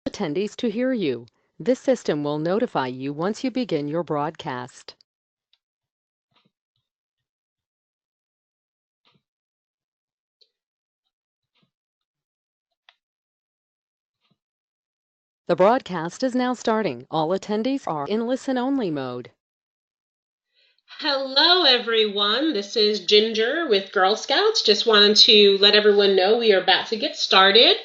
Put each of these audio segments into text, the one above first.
attendees to hear you. This system will notify you once you begin your broadcast. The broadcast is now starting. All attendees are in listen-only mode. Hello, everyone. This is Ginger with Girl Scouts. Just wanted to let everyone know we are about to get started.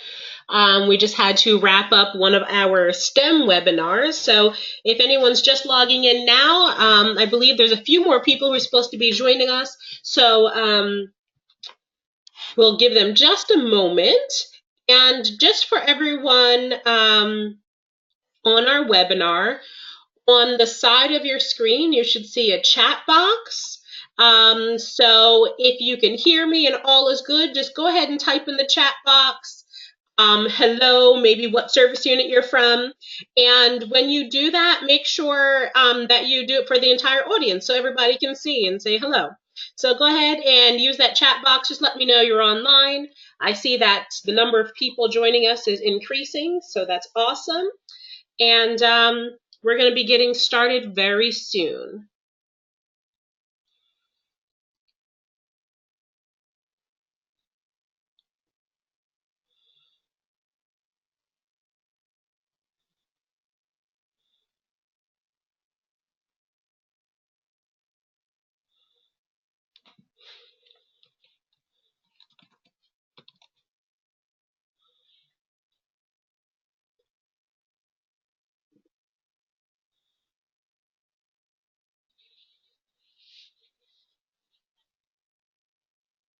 We just had to wrap up one of our STEM webinars. So if anyone's just logging in now, I believe there's a few more people who are supposed to be joining us. So we'll give them just a moment. And just for everyone on our webinar, on the side of your screen, you should see a chat box. So if you can hear me and all is good, just go ahead and type in the chat box, hello, maybe what service unit you're from. And when you do that, make sure that you do it for the entire audience so everybody can see and say hello. So go ahead and use that chat box. Just let me know you're online. I see that the number of people joining us is increasing, so that's awesome. And we're going to be getting started very soon.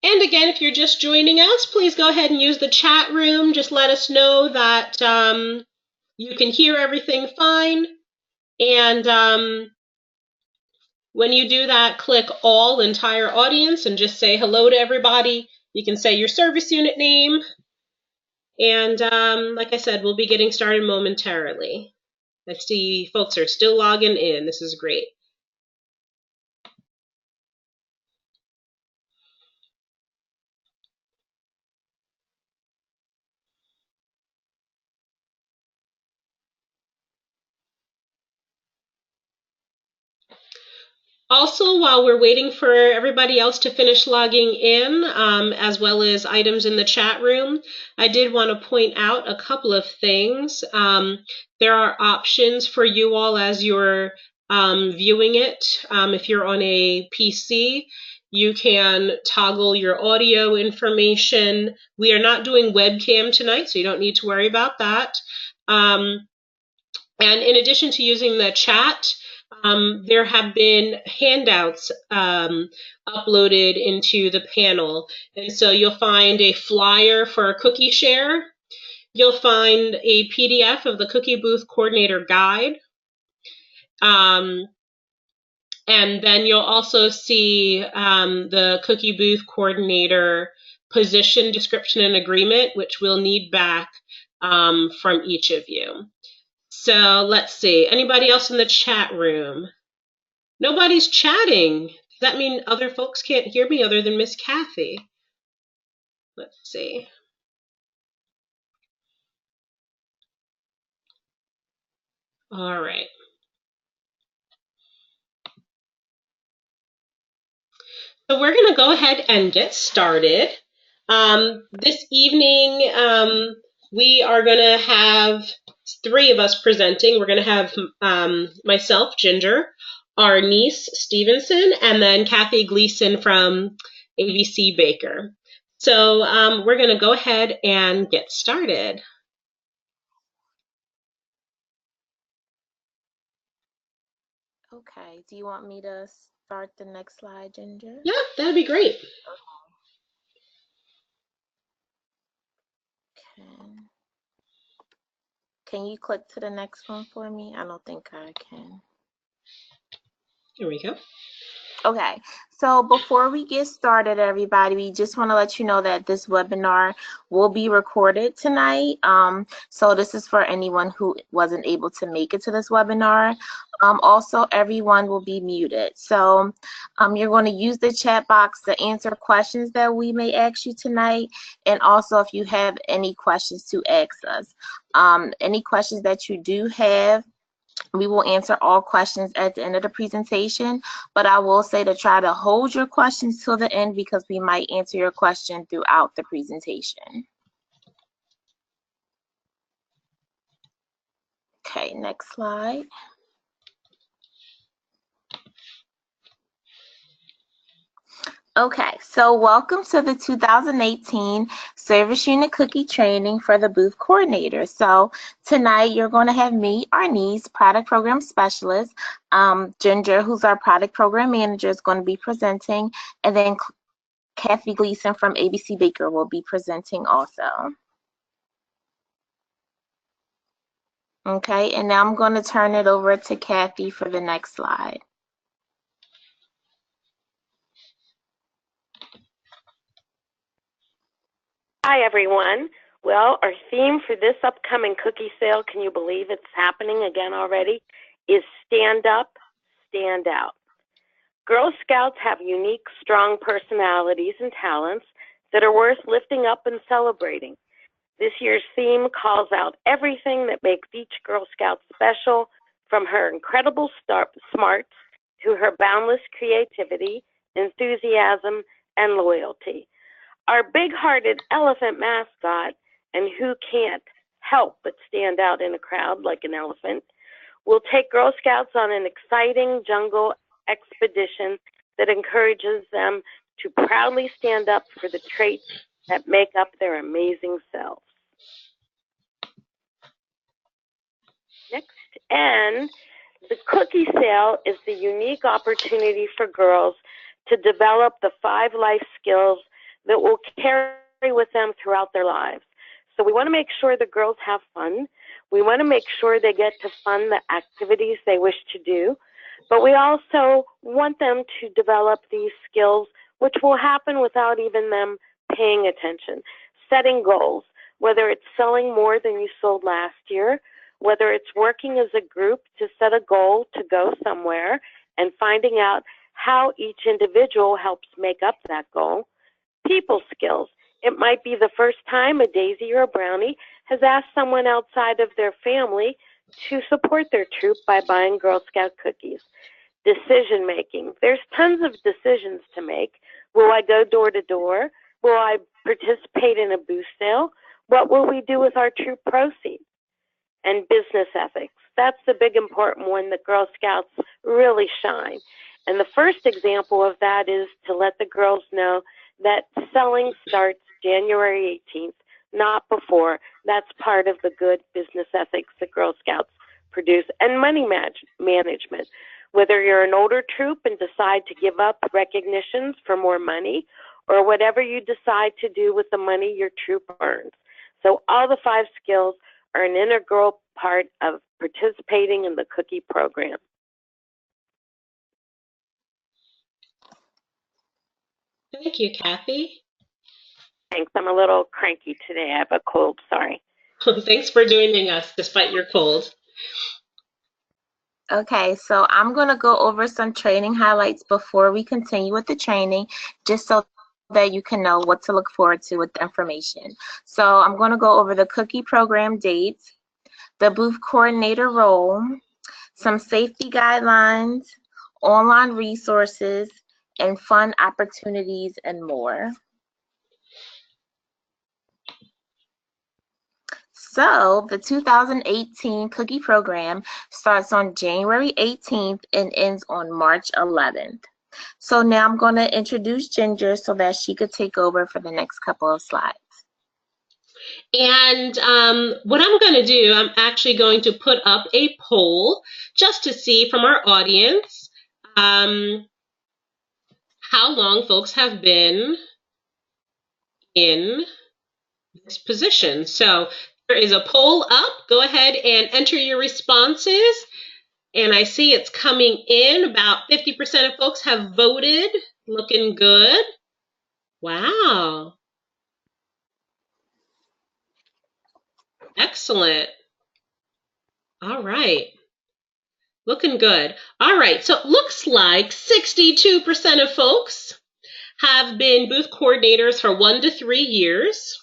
And again, if you're just joining us, please go ahead and use the chat room. Just let us know that you can hear everything fine. And when you do that, click all entire audience and just say hello to everybody. You can say your service unit name. And like I said, we'll be getting started momentarily. I see folks are still logging in. This is great. Also, while we're waiting for everybody else to finish logging in, as well as items in the chat room, I did want to point out a couple of things. There are options for you all as you're viewing it. If you're on a PC, you can toggle your audio information. We are not doing webcam tonight, so you don't need to worry about that. And in addition to using the chat, there have been handouts uploaded into the panel. And so you'll find a flyer for a cookie share. You'll find a PDF of the Cookie Booth Coordinator Guide. And then you'll also see the Cookie Booth Coordinator position description and agreement, which we'll need back from each of you. So let's see. Anybody else in the chat room? Nobody's chatting. Does that mean other folks can't hear me other than Miss Kathy? Let's see. All right. So we're going to go ahead and get started. This evening, we are going to have three of us presenting. We're going to have myself, Ginger, our niece, Stevenson, and then Kathy Gleason from ABC Baker. So we're going to go ahead and get started. Okay, do you want me to start the next slide, Ginger? Yeah, that'd be great. Okay. Can you click to the next one for me? I don't think I can. Here we go. Okay, so before we get started, everybody, we just want to let you know that this webinar will be recorded tonight. So this is for anyone who wasn't able to make it to this webinar. Also, everyone will be muted. So you're going to use the chat box to answer questions that we may ask you tonight, and also if you have any questions to ask us. Any questions that you do have, we will answer all questions at the end of the presentation, but I will say to try to hold your questions till the end because we might answer your question throughout the presentation. Okay, next slide. Okay, so welcome to the 2018 Service Unit Cookie Training for the Booth Coordinator. So tonight you're going to have me, Arnice, Product Program Specialist. Ginger, who's our Product Program Manager, is going to be presenting, and then Kathy Gleason from ABC Baker will be presenting also. Okay, and now I'm going to turn it over to Kathy for the next slide. Hi, everyone. Well, our theme for this upcoming cookie sale, can you believe it's happening again already, is Stand Up, Stand Out. Girl Scouts have unique, strong personalities and talents that are worth lifting up and celebrating. This year's theme calls out everything that makes each Girl Scout special, from her incredible smarts to her boundless creativity, enthusiasm, and loyalty. Our big-hearted elephant mascot, and who can't help but stand out in a crowd like an elephant, will take Girl Scouts on an exciting jungle expedition that encourages them to proudly stand up for the traits that make up their amazing selves. Next, and the cookie sale is the unique opportunity for girls to develop the 5 life skills that will carry with them throughout their lives. So we want to make sure the girls have fun. We want to make sure they get to fund the activities they wish to do. But we also want them to develop these skills, which will happen without even them paying attention. Setting goals, whether it's selling more than you sold last year, whether it's working as a group to set a goal to go somewhere and finding out how each individual helps make up that goal. People skills. It might be the first time a Daisy or a Brownie has asked someone outside of their family to support their troop by buying Girl Scout cookies. Decision making. There's tons of decisions to make. Will I go door to door? Will I participate in a booth sale? What will we do with our troop proceeds? And business ethics. That's the big important one that Girl Scouts really shine. And the first example of that is to let the girls know that selling starts January 18th, not before. That's part of the good business ethics that Girl Scouts produce. And money management. Whether you're an older troop and decide to give up recognitions for more money, or whatever you decide to do with the money your troop earns. So all the 5 skills are an integral part of participating in the cookie program. Thank you, Kathy. Thanks. I'm a little cranky today. I have a cold, sorry. Thanks for joining us despite your cold. Okay, so I'm going to go over some training highlights before we continue with the training, just so that you can know what to look forward to with the information. So I'm going to go over the cookie program dates, the booth coordinator role, some safety guidelines, online resources, and fun opportunities, and more. So the 2018 cookie program starts on January 18th and ends on March 11th. So now I'm going to introduce Ginger so that she could take over for the next couple of slides. And what I'm going to do, I'm actually going to put up a poll just to see from our audience how long folks have been in this position. So there is a poll up. Go ahead and enter your responses. And I see it's coming in. About 50% of folks have voted. Looking good. Wow. Excellent. All right. Looking good. All right. So it looks like 62% of folks have been booth coordinators for 1 to 3 years.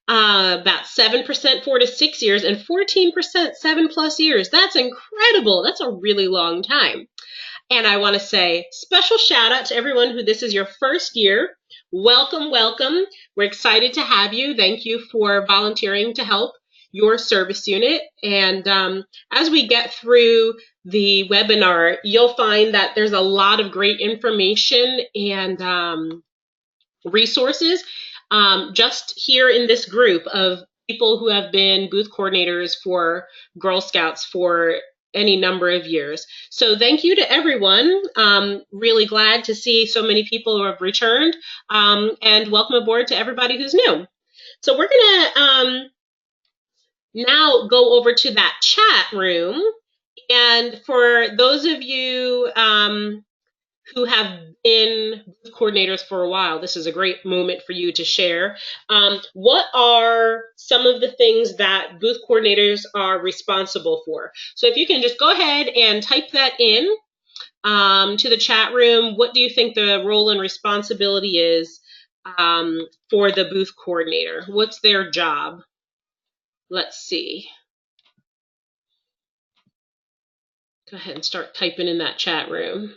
about 7% 4 to 6 years, and 14% 7+ years. That's incredible. That's a really long time. And I want to say special shout out to everyone who this is your first year. Welcome, welcome. We're excited to have you. Thank you for volunteering to help your service unit. And as we get through the webinar, you'll find that there's a lot of great information and resources just here in this group of people who have been booth coordinators for Girl Scouts for any number of years. So thank you to everyone. Really glad to see so many people who have returned, and welcome aboard to everybody who's new. So we're gonna now go over to that chat room, and for those of you who have been booth coordinators for a while, this is a great moment for you to share. What are some of the things that booth coordinators are responsible for? So if you can just go ahead and type that in to the chat room. What do you think the role and responsibility is for the booth coordinator? What's their job? Let's see. Go ahead and start typing in that chat room.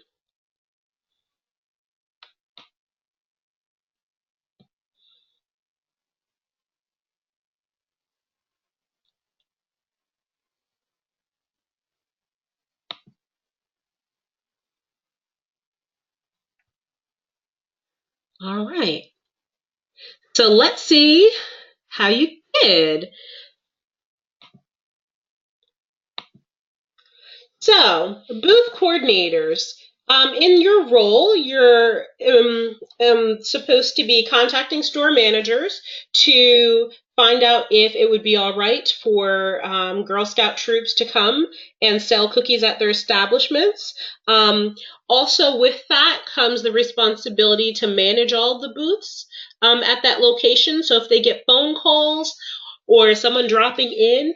All right. So let's see how you did. So, booth coordinators. In your role, you're supposed to be contacting store managers to find out if it would be all right for Girl Scout troops to come and sell cookies at their establishments. Also with that comes the responsibility to manage all the booths at that location. So if they get phone calls or someone dropping in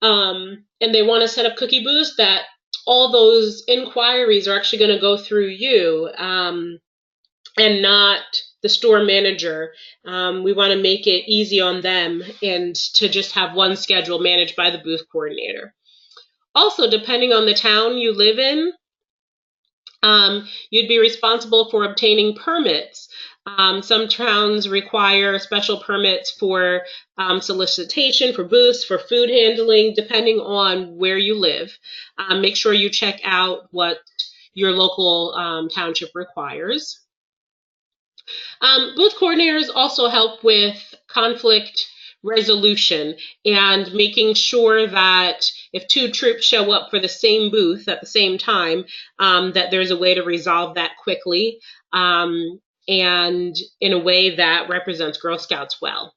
and they want to set up cookie booths, that all those inquiries are actually going to go through you and not the store manager. We want to make it easy on them and to just have one schedule managed by the booth coordinator. Also, depending on the town you live in, you'd be responsible for obtaining permits. Some towns require special permits for solicitation, for booths, for food handling, depending on where you live. Make sure you check out what your local township requires. Booth coordinators also help with conflict resolution and making sure that if two troops show up for the same booth at the same time, that there's a way to resolve that quickly and in a way that represents Girl Scouts well.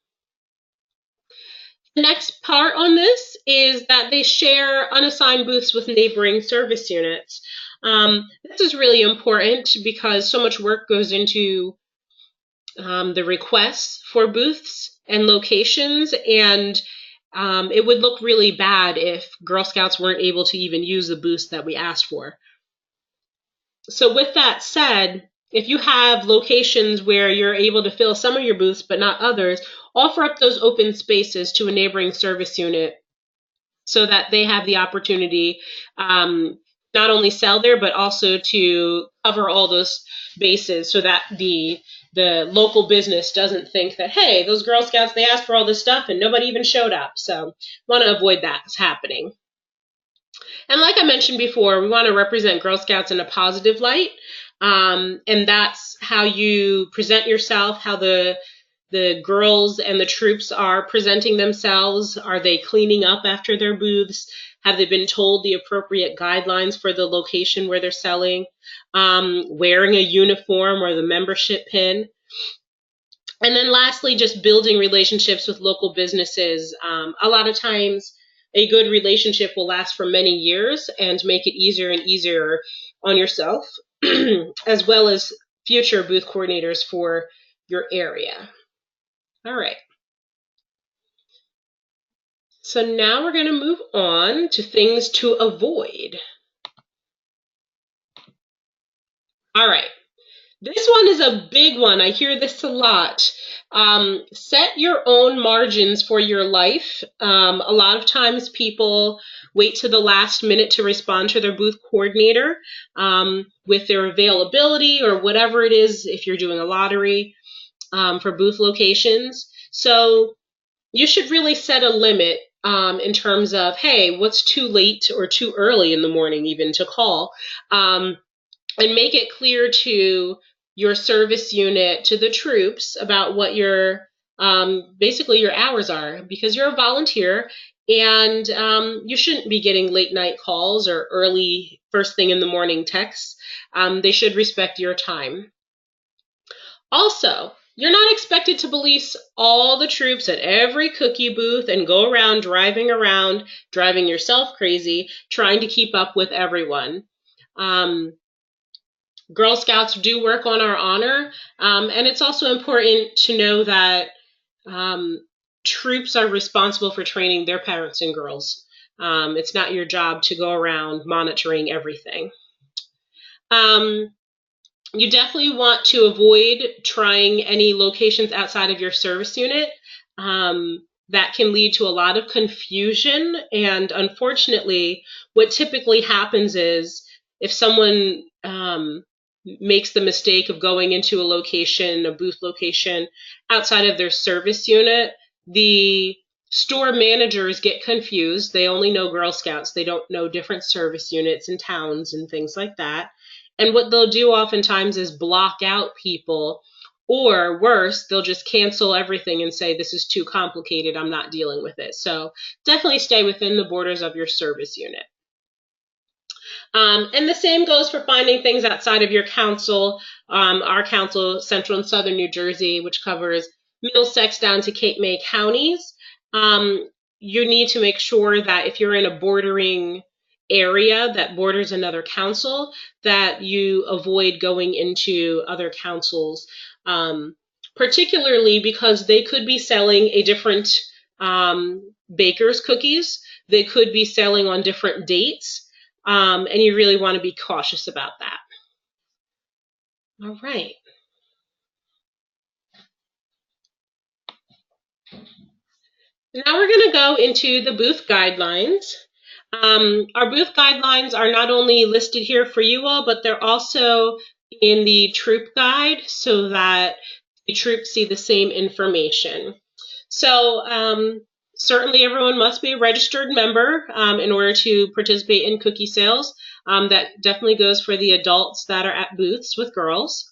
The next part on this is that they share unassigned booths with neighboring service units. This is really important because so much work goes into the requests for booths and locations, and it would look really bad if Girl Scouts weren't able to even use the booths that we asked for. So with that said, if you have locations where you're able to fill some of your booths but not others, offer up those open spaces to a neighboring service unit so that they have the opportunity not only sell there but also to cover all those bases so that the local business doesn't think that, hey, those Girl Scouts, they asked for all this stuff and nobody even showed up. So want to avoid that happening. And like I mentioned before, we want to represent Girl Scouts in a positive light. And that's how you present yourself, how the girls and the troops are presenting themselves. Are they cleaning up after their booths? Have they been told the appropriate guidelines for the location where they're selling? Wearing a uniform or the membership pin? And then lastly, just building relationships with local businesses. A lot of times, a good relationship will last for many years and make it easier and easier on yourself, as well as future booth coordinators for your area. All right. So now we're going to move on to things to avoid. All right. This one is a big one. I hear this a lot. Set your own margins for your life. A lot of times people wait to the last minute to respond to their booth coordinator with their availability or whatever it is if you're doing a lottery for booth locations. So you should really set a limit in terms of, hey, what's too late or too early in the morning even to call, and make it clear to your service unit, to the troops, about what your basically your hours are, because you're a volunteer and you shouldn't be getting late night calls or early first thing in the morning texts. They should respect your time. Also, you're not expected to police all the troops at every cookie booth and go around, driving yourself crazy, trying to keep up with everyone. Girl Scouts do work on our honor, and it's also important to know that troops are responsible for training their parents and girls. It's not your job to go around monitoring everything. You definitely want to avoid trying any locations outside of your service unit. That can lead to a lot of confusion, and unfortunately, what typically happens is if someone makes the mistake of going into a location, a booth location, outside of their service unit, the store managers get confused. They only know Girl Scouts. They don't know different service units and towns and things like that. And what they'll do oftentimes is block out people, or worse, they'll just cancel everything and say, this is too complicated, I'm not dealing with it. So definitely stay within the borders of your service unit. And the same goes for finding things outside of your council. Our council, Central and Southern New Jersey, which covers Middlesex down to Cape May counties. You need to make sure that if you're in a bordering area that borders another council, that you avoid going into other councils, particularly because they could be selling a different baker's cookies. They could be selling on different dates. And you really want to be cautious about that. All right. Now we're going to go into the booth guidelines. Our booth guidelines are not only listed here for you all, but they're also in the troop guide so that the troops see the same information. So certainly everyone must be a registered member in order to participate in cookie sales. That definitely goes for the adults that are at booths with girls.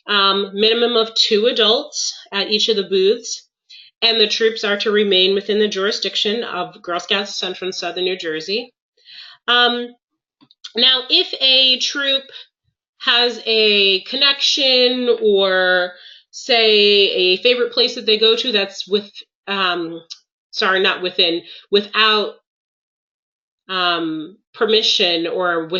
Minimum of 2 adults at each of the booths. And the troops are to remain within the jurisdiction of Girl Scouts of Central and Southern New Jersey. Now, if a troop has a connection or, say, a favorite place that they go to that's without permission, or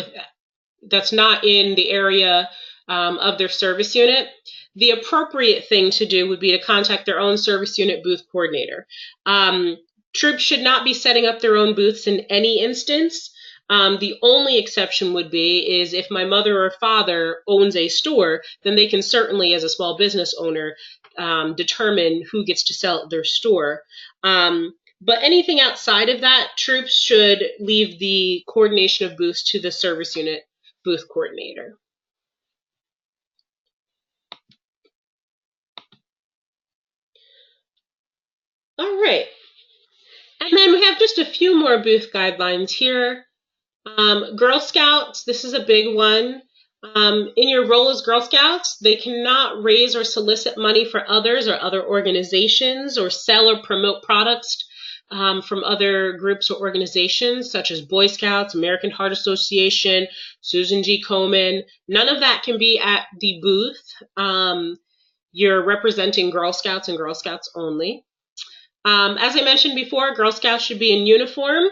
that's not in the area of their service unit, the appropriate thing to do would be to contact their own service unit booth coordinator. Troops should not be setting up their own booths in any instance. The only exception would be is if my mother or father owns a store, then they can certainly, as a small business owner, determine who gets to sell at their store. But anything outside of that, troops should leave the coordination of booths to the service unit booth coordinator. All right. And then we have just a few more booth guidelines here. Girl Scouts, this is a big one. In your role as Girl Scouts, they cannot raise or solicit money for others or other organizations, or sell or promote products from other groups or organizations such as Boy Scouts, American Heart Association, Susan G. Komen. None of that can be at the booth. You're representing Girl Scouts and Girl Scouts only. As I mentioned before, Girl Scouts should be in uniform,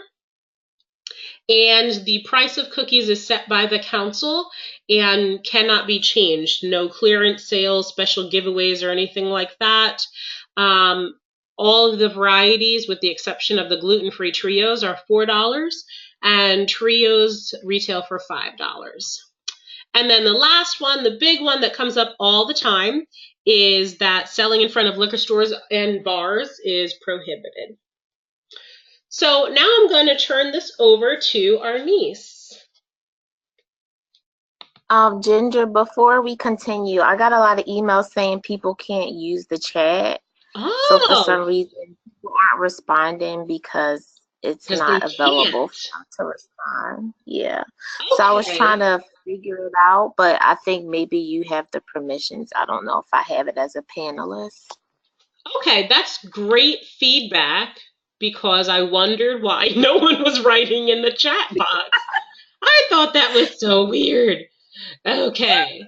and the price of cookies is set by the council and cannot be changed. No clearance sales, special giveaways, or anything like that. All of the varieties, with the exception of the gluten-free trios, are $4, and trios retail for $5. And then the last one, the big one that comes up all the time, is that selling in front of liquor stores and bars is prohibited. So now I'm going to turn this over to our niece. Ginger, before we continue, I got a lot of emails saying people can't use the chat. So for some reason, people aren't responding because it's not available for them to respond. Yeah. Okay. So I was trying to figure it out, but I think maybe you have the permissions. I don't know if I have it as a panelist. Okay, that's great feedback because I wondered why no one was writing in the chat box. I thought that was so weird. Okay.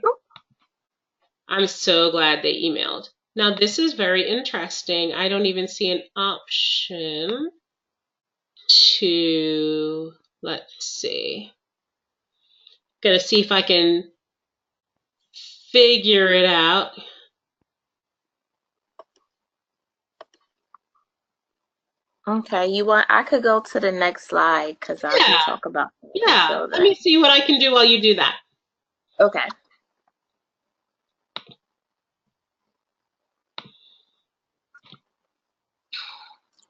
I'm so glad they emailed. Now this is very interesting. I don't even see an option to, let's see. Gonna see if I can figure it out. Okay, I could go to the next slide because I can talk about it. Yeah, let me see what I can do while you do that. Okay.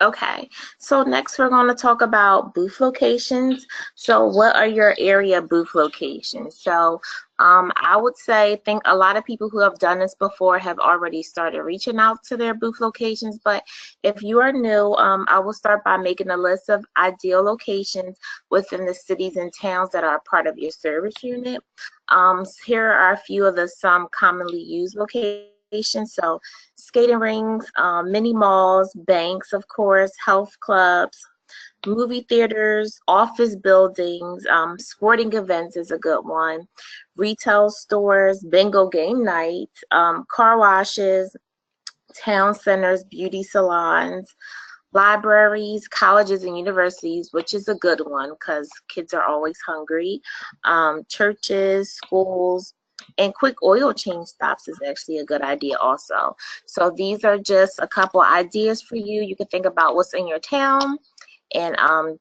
Okay, so next we're going to talk about booth locations. So what are your area booth locations? So I would think a lot of people who have done this before have already started reaching out to their booth locations, but if you are new, I will start by making a list of ideal locations within the cities and towns that are part of your service unit. Here are a few of some commonly used locations. So skating rinks, mini malls, banks, of course, health clubs, movie theaters, office buildings, sporting events is a good one, retail stores, bingo game night, car washes, town centers, beauty salons, libraries, colleges, and universities, which is a good one because kids are always hungry, churches, schools, and quick oil change stops is actually a good idea also. So these are just a couple ideas for you. You can think about what's in your town and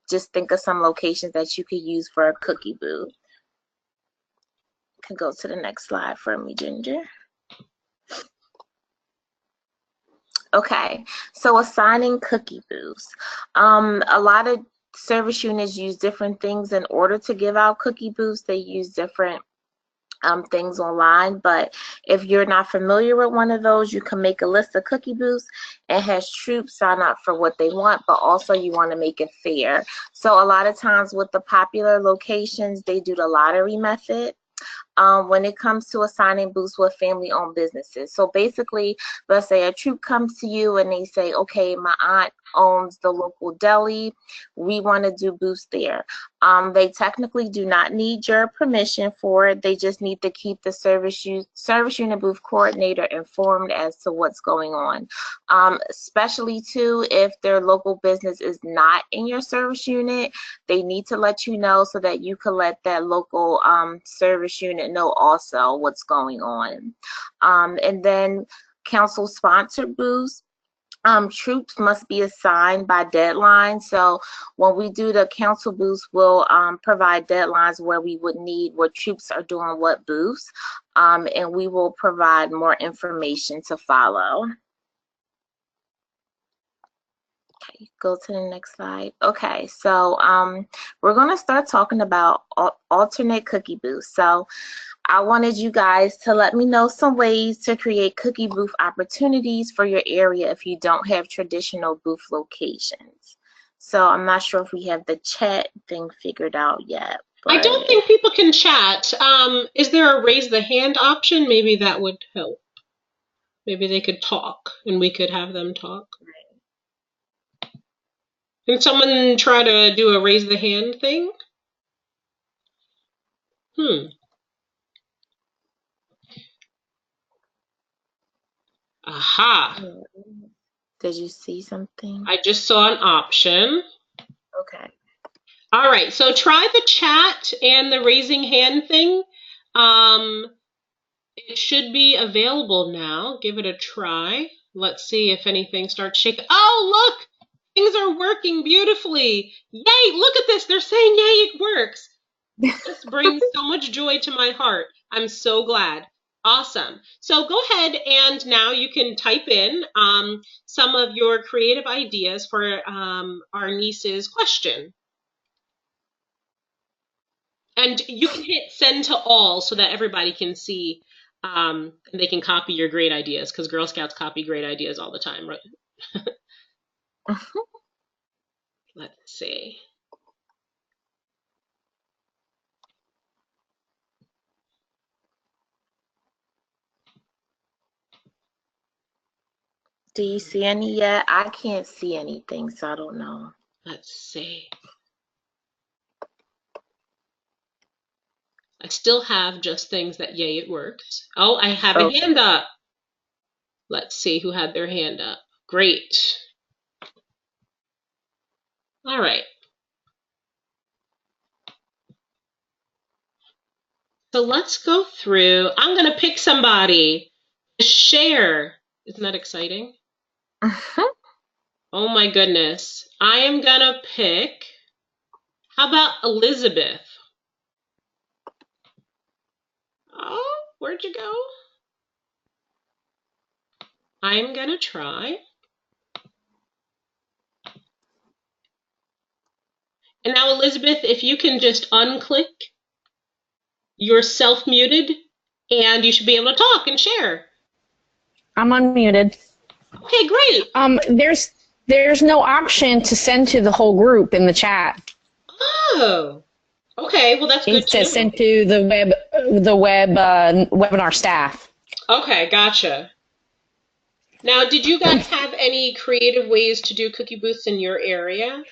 just think of some locations that you could use for a cookie booth. You can go to the next slide for me, Ginger. Okay, so assigning cookie booths. A lot of service units use different things in order to give out cookie booths. They use different things online, but if you're not familiar with one of those, you can make a list of cookie booths and has troops sign up for what they want, but also you want to make it fair. So a lot of times with the popular locations, they do the lottery method. When it comes to assigning booths with family-owned businesses. So basically, let's say a troop comes to you and they say, okay, my aunt owns the local deli. We want to do booths there. They technically do not need your permission for it. They just need to keep the service unit booth coordinator informed as to what's going on. Especially too, if their local business is not in your service unit, they need to let you know so that you can let that local service unit know also what's going on. And then council sponsored booths. Troops must be assigned by deadline. So when we do the council booths, we'll provide deadlines where we would need what troops are doing what booths, and we will provide more information to follow. Okay, go to the next slide. Okay, so we're going to start talking about alternate cookie booths. So I wanted you guys to let me know some ways to create cookie booth opportunities for your area if you don't have traditional booth locations. So I'm not sure if we have the chat thing figured out yet. I don't think people can chat. Is there a raise the hand option? Maybe that would help. Maybe they could talk and we could have them talk. Can someone try to do a raise the hand thing? Aha. Did you see something? I just saw an option. Okay. All right, so try the chat and the raising hand thing. It should be available now. Give it a try. Let's see if anything starts shaking. Oh, look! Things are working beautifully. Yay, look at this. They're saying, yay, it works. This brings so much joy to my heart. I'm so glad. Awesome. So go ahead and now you can type in some of your creative ideas for our niece's question. And you can hit send to all so that everybody can see and they can copy your great ideas because Girl Scouts copy great ideas all the time, right? Let's see. Do you see any yet? I can't see anything, so I don't know. Let's see. I still have just things that, yay, it works. Oh, I have a hand up. Let's see who had their hand up. Great. All right. So let's go through. I'm going to pick somebody to share. Isn't that exciting? Oh my goodness. I am going to pick, how about Elizabeth? Oh, where'd you go? I'm going to try. And now, Elizabeth, if you can just unclick, you're self-muted, and you should be able to talk and share. I'm unmuted. Okay, great. There's no option to send to the whole group in the chat. Oh, okay. Well, that's good It to know. says send to the webinar staff. Okay, gotcha. Now, did you guys have any creative ways to do cookie booths in your area?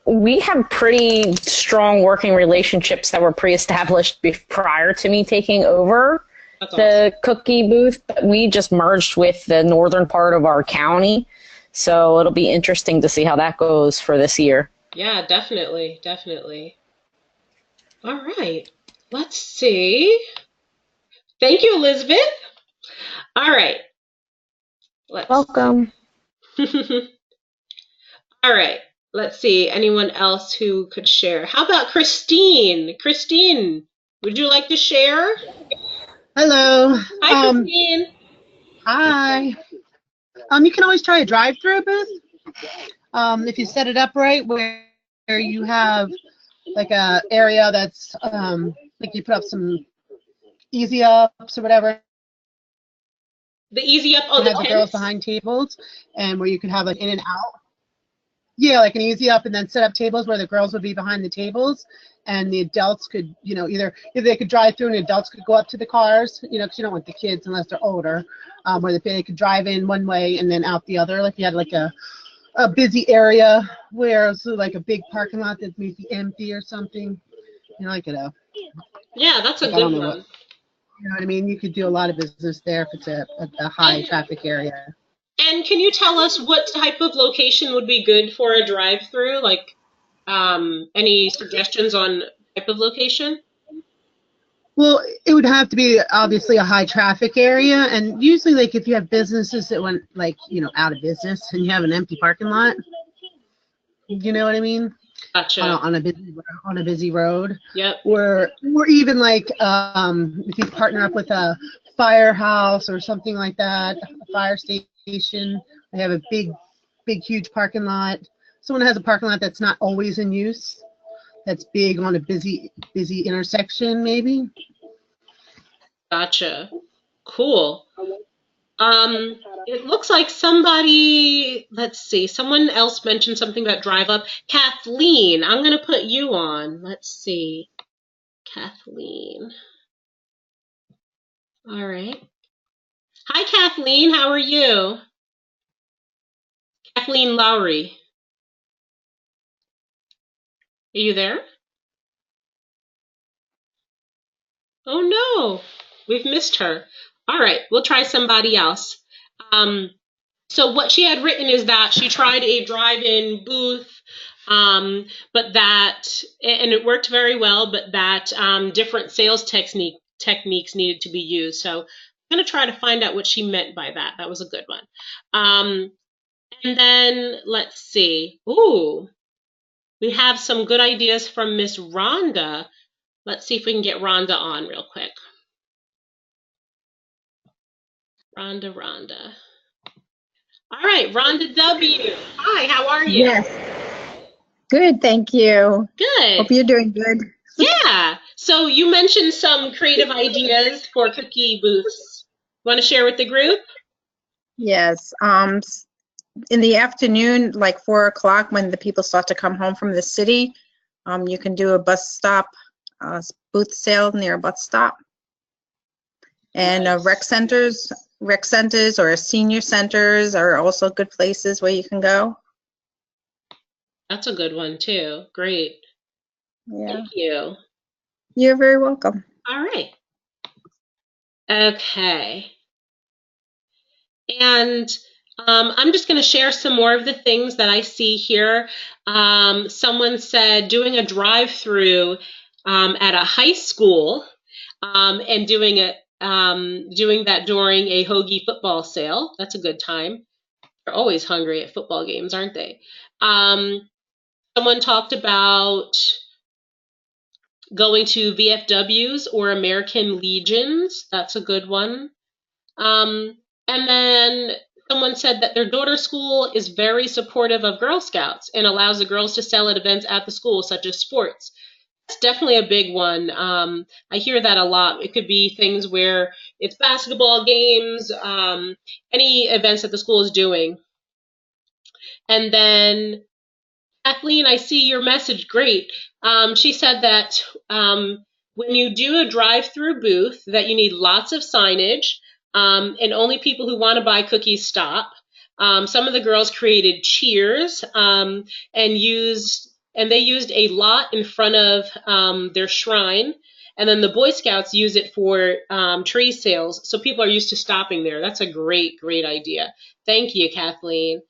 We have pretty strong working relationships that were pre-established prior to me taking over the cookie booth, but we just merged with the northern part of our county. So it'll be interesting to see how that goes for this year. Yeah, definitely, definitely. All right, let's see. Thank you, Elizabeth. All right. Welcome. All right, let's see. Anyone else who could share? How about Christine? Christine, would you like to share? Hello. Hi, Christine. Hi. You can always try a drive-through booth. If you set it up right, where you have like a area that's like you put up some easy ups or whatever. The easy up, oh, the girls behind tables, and where you could have like in and out. Yeah, like an easy up, and then set up tables where the girls would be behind the tables, and the adults could, you know, either they could drive through and the adults could go up to the cars, you know, because you don't want the kids unless they're older, where they could drive in one way and then out the other. Like you had like a busy area where it's like a big parking lot that may be empty or something, you know, like a. Yeah, that's a good one. You know what I mean? You could do a lot of business there if it's a high traffic area. And can you tell us what type of location would be good for a drive-through? Like, any suggestions on type of location? Well, it would have to be obviously a high traffic area, and usually, like if you have businesses that went like out of business and you have an empty parking lot, you know what I mean? Gotcha. On a busy road. Yep. Or even like if you partner up with a firehouse or something like that, a fire station. They have a big, huge parking lot. Someone has a parking lot that's not always in use. That's big on a busy intersection, maybe. Gotcha. Cool. It looks like somebody, let's see, someone else mentioned something about drive up. Kathleen, I'm going to put you on. Let's see. Kathleen. All right. Hi, Kathleen. How are you? Kathleen Lowry. Are you there? Oh, no. We've missed her. All right. We'll try somebody else. So what she had written is that she tried a drive-in booth, but that, and it worked very well, but that different sales techniques needed to be used. So I'm going to try to find out what she meant by that. That was a good one. And then let's see. Ooh, We have some good ideas from Miss Rhonda. Let's see if we can get Rhonda on real quick. Rhonda. All right, Rhonda W. Hi, how are you? Yes. Good, thank you. Good. Hope you're doing good. Yeah. So you mentioned some creative ideas for cookie booths. Want to share with the group? Yes. In the afternoon, like 4 o'clock, when the people start to come home from the city, you can do a bus stop, booth sale near a bus stop. And Nice. rec centers or senior centers are also good places where you can go. That's a good one too. Great. Yeah. Thank you. You're very welcome. All right. Okay. And I'm just going to share some more of the things that I see here. Someone said doing a drive-through at a high school and doing that during a hoagie football sale. That's a good time. They're always hungry at football games, aren't they? Someone talked about going to VFWs or American Legions. That's a good one. And then someone said that their daughter's school is very supportive of Girl Scouts and allows the girls to sell at events at the school, such as sports. It's definitely a big one. I hear that a lot. It could be things where it's basketball games, any events that the school is doing. And then Kathleen, I see your message. Great. She said that when you do a drive-through booth, that you need lots of signage, and only people who want to buy cookies stop. Some of the girls created cheers and they used a lot in front of their shrine. And then the Boy Scouts use it for tree sales, so people are used to stopping there. That's a great, great idea. Thank you, Kathleen.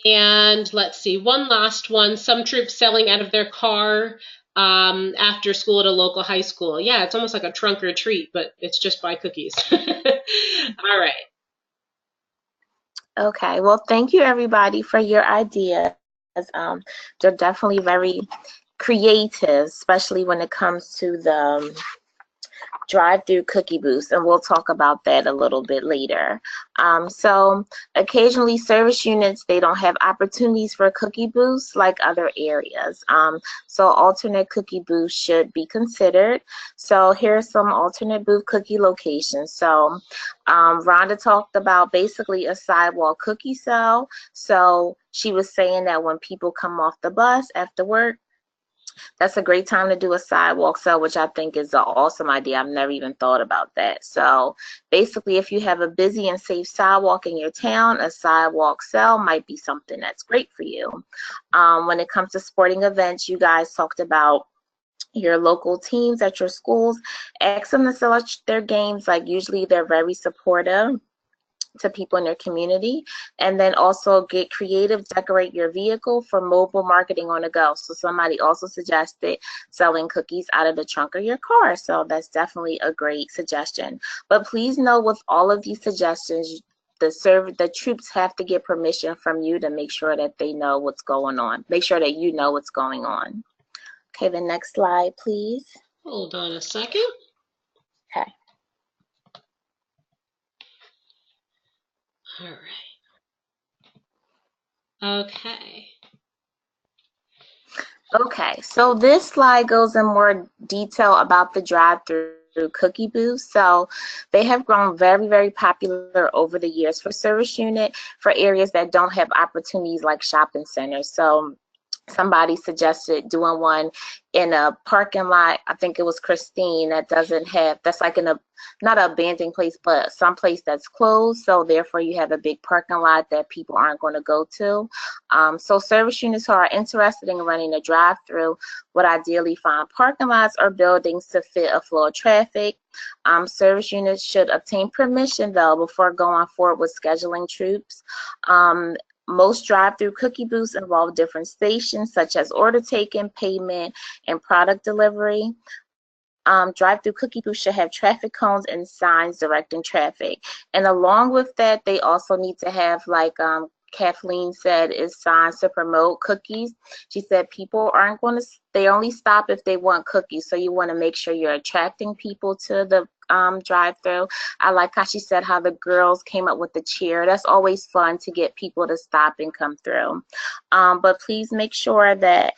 And let's see, one last one. Some troops selling out of their car after school at a local high school. Yeah, it's almost like a trunk or treat, but it's just buy cookies. All right. Okay, well, thank you everybody for your ideas. They're definitely very creative, especially when it comes to the drive-through cookie booths, and we'll talk about that a little bit later. So occasionally service units, they don't have opportunities for cookie booths like other areas. So alternate cookie booths should be considered. So here's some alternate booth cookie locations. So Rhonda talked about basically a sidewalk cookie sale. So she was saying that when people come off the bus after work, that's a great time to do a sidewalk sale, which I think is an awesome idea. I've never even thought about that. So basically, if you have a busy and safe sidewalk in your town, a sidewalk sale might be something that's great for you. When it comes to sporting events, you guys talked about your local teams at your schools. Ask them to select their games. Like usually they're very supportive to people in their community. And then also get creative, decorate your vehicle for mobile marketing on the go. So somebody also suggested selling cookies out of the trunk of your car. So that's definitely a great suggestion. But please know with all of these suggestions, the troops have to get permission from you to make sure that they know what's going on. Make sure that you know what's going on. Okay, the next slide, please. Hold on a second. Okay. All right. Okay. Okay, so this slide goes in more detail about the drive-through cookie booth. So they have grown very, very popular over the years for service unit for areas that don't have opportunities like shopping centers. So somebody suggested doing one in a parking lot. I think it was Christine, that doesn't have, that's like in a, not an abandoned place, but some place that's closed. So therefore you have a big parking lot that people aren't going to go to. So service units who are interested in running a drive-through would ideally find parking lots or buildings to fit a flow of traffic. Service units should obtain permission though before going forward with scheduling troops. Most drive-through cookie booths involve different stations such as order taking, payment, and product delivery. Drive-through cookie booths should have traffic cones and signs directing traffic. And along with that, they also need to have like Kathleen said is signs to promote cookies. She said people aren't going to, they only stop if they want cookies. So you want to make sure you're attracting people to the drive-through. I like how she said how the girls came up with the cheer. That's always fun to get people to stop and come through. But please make sure that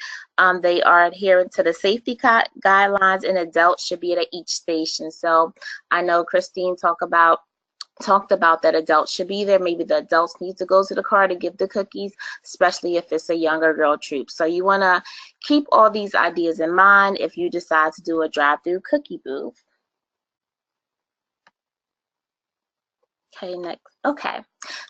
they are adhering to the safety guidelines, and adults should be at each station. So I know Christine talked about that adults should be there. Maybe the adults need to go to the car to give the cookies, especially if it's a younger girl troop. So you want to keep all these ideas in mind if you decide to do a drive-through cookie booth. Okay, next. Okay,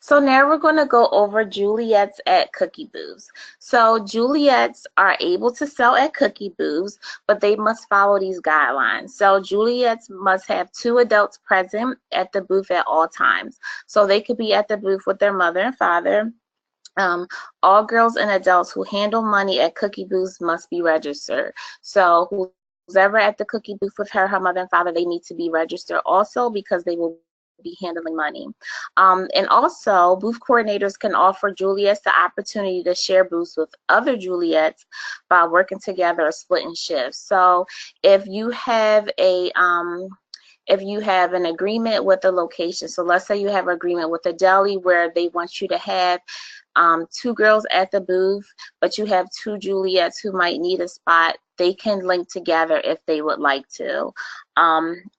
so now we're going to go over Juliet's at cookie booths. So Juliet's are able to sell at cookie booths, but they must follow these guidelines. So Juliet's must have 2 adults present at the booth at all times. So they could be at the booth with their mother and father. All girls and adults who handle money at cookie booths must be registered. So who's ever at the cookie booth with her mother and father, they need to be registered also, because they will be handling money. And also, booth coordinators can offer Juliets the opportunity to share booths with other Juliets by working together or splitting shifts. So if you have an agreement with a location, so let's say you have an agreement with a deli where they want you to have 2 girls at the booth, but you have 2 Juliets who might need a spot, they can link together if they would like to.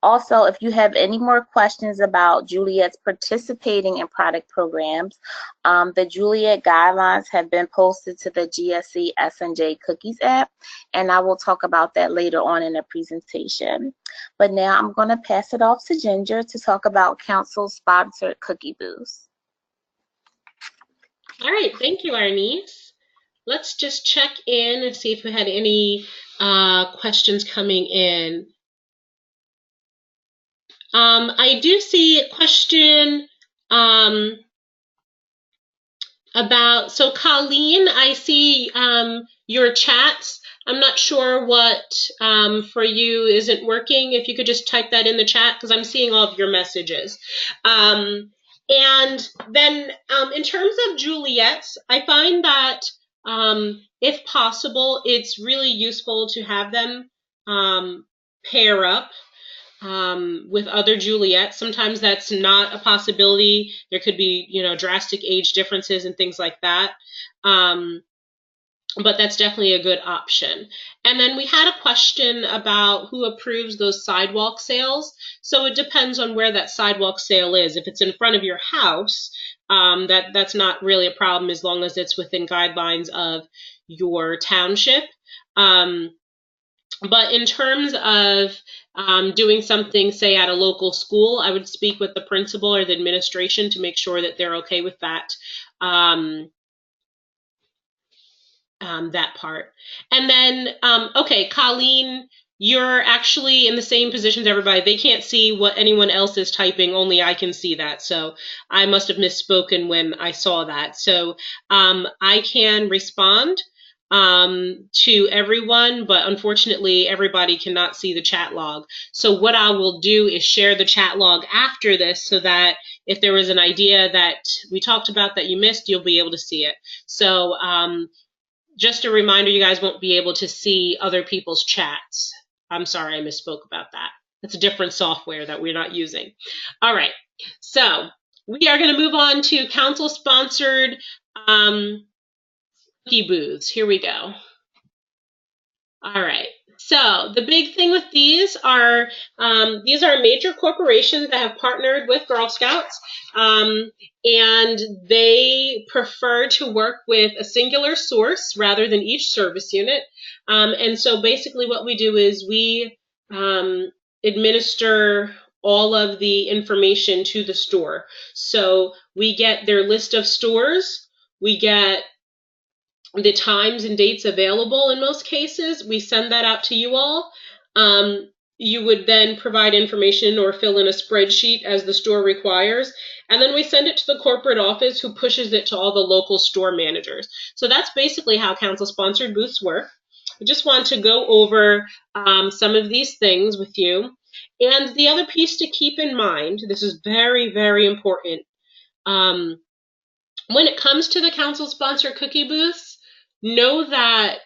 Also, if you have any more questions about Juliet's participating in product programs, the Juliet guidelines have been posted to the GSC S&J Cookies app, and I will talk about that later on in the presentation. But now I'm going to pass it off to Ginger to talk about council-sponsored cookie booths. All right, thank you, Arnice. Let's just check in and see if we had any questions coming in. I do see a question about, so Colleen, I see your chats. I'm not sure what for you isn't working. If you could just type that in the chat, because I'm seeing all of your messages. And then in terms of Juliet's, I find that if possible, it's really useful to have them pair up with other Juliets. Sometimes that's not a possibility. There could be, drastic age differences and things like that. But that's definitely a good option. And then we had a question about who approves those sidewalk sales. So it depends on where that sidewalk sale is. If it's in front of your house, that's not really a problem as long as it's within guidelines of your township. But in terms of doing something, say, at a local school, I would speak with the principal or the administration to make sure that they're okay with that. That part. And then, okay, Colleen, you're actually in the same position as everybody. They can't see what anyone else is typing, only I can see that. So I must have misspoken when I saw that. So I can respond to everyone, but unfortunately everybody cannot see the chat log. So what I will do is share the chat log after this so that if there was an idea that we talked about that you missed, you'll be able to see it. So just a reminder, you guys won't be able to see other people's chats. I'm sorry, I misspoke about that. It's a different software that we're not using. All right, so we are going to move on to council-sponsored cookie booths. Here we go. All right. So the big thing with these are major corporations that have partnered with Girl Scouts, and they prefer to work with a singular source rather than each service unit. And so basically what we do is we administer all of the information to the store. So we get their list of stores, we get the times and dates available in most cases. We send that out to you all. You would then provide information or fill in a spreadsheet as the store requires. And then we send it to the corporate office who pushes it to all the local store managers. So that's basically how council-sponsored booths work. I just want to go over some of these things with you. And the other piece to keep in mind, this is very, very important. When it comes to the council-sponsored cookie booths, know that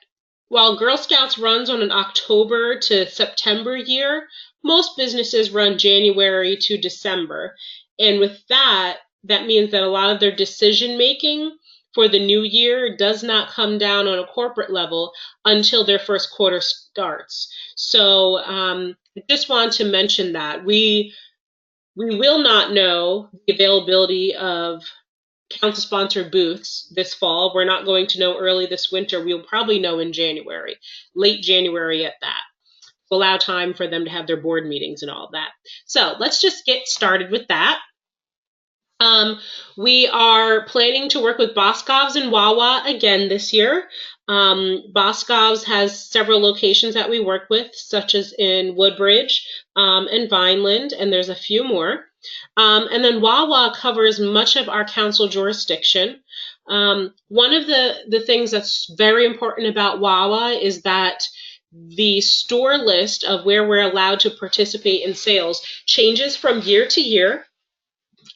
while Girl Scouts runs on an October to September year, most businesses run January to December. And with that, that means that a lot of their decision making for the new year does not come down on a corporate level until their first quarter starts. So I just want to mention that we will not know the availability of council-sponsored booths this fall. We're not going to know early this winter. We'll probably know in January, late January at that. Allow time for them to have their board meetings and all of that. So let's just get started with that. We are planning to work with Boscov's and Wawa again this year. Boscov's has several locations that we work with, such as in Woodbridge and Vineland, and there's a few more. And then Wawa covers much of our council jurisdiction. One of the things that's very important about Wawa is that the store list of where we're allowed to participate in sales changes from year to year.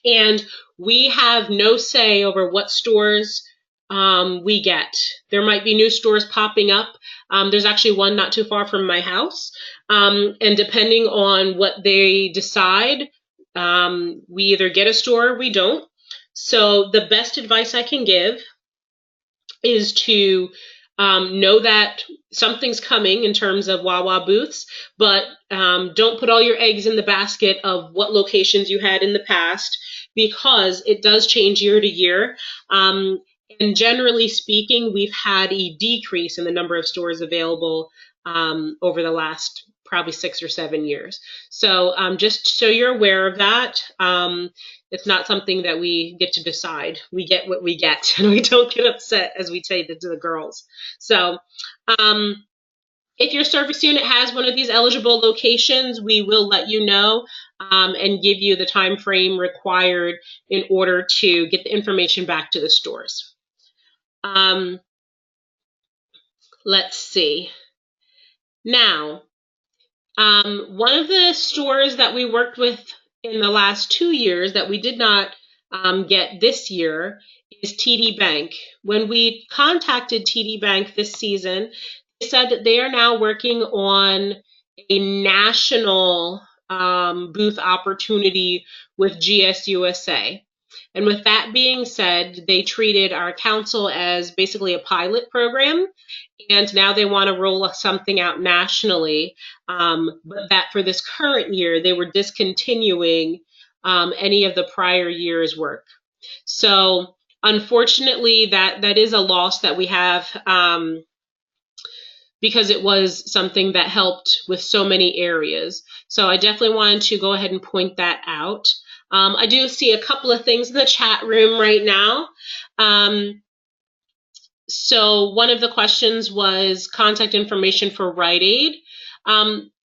And we have no say over what stores we get. There might be new stores popping up. There's actually one not too far from my house. And depending on what they decide, we either get a store or we don't. So the best advice I can give is to know that something's coming in terms of Wawa booths, but don't put all your eggs in the basket of what locations you had in the past, because it does change year to year. And generally speaking, we've had a decrease in the number of stores available over the last probably 6 or 7 years. So just so you're aware of that, it's not something that we get to decide. We get what we get, and we don't get upset, as we say to the girls. So if your service unit has one of these eligible locations, we will let you know and give you the time frame required in order to get the information back to the stores. Let's see. Now, one of the stores that we worked with in the last 2 years that we did not get this year is TD Bank. When we contacted TD Bank this season, they said that they are now working on a national booth opportunity with GSUSA. And with that being said, they treated our council as basically a pilot program, and now they want to roll something out nationally. But that for this current year, they were discontinuing any of the prior year's work. So unfortunately, that is a loss that we have, because it was something that helped with so many areas. So I definitely wanted to go ahead and point that out. I do see a couple of things in the chat room right now. So one of the questions was contact information for Rite Aid.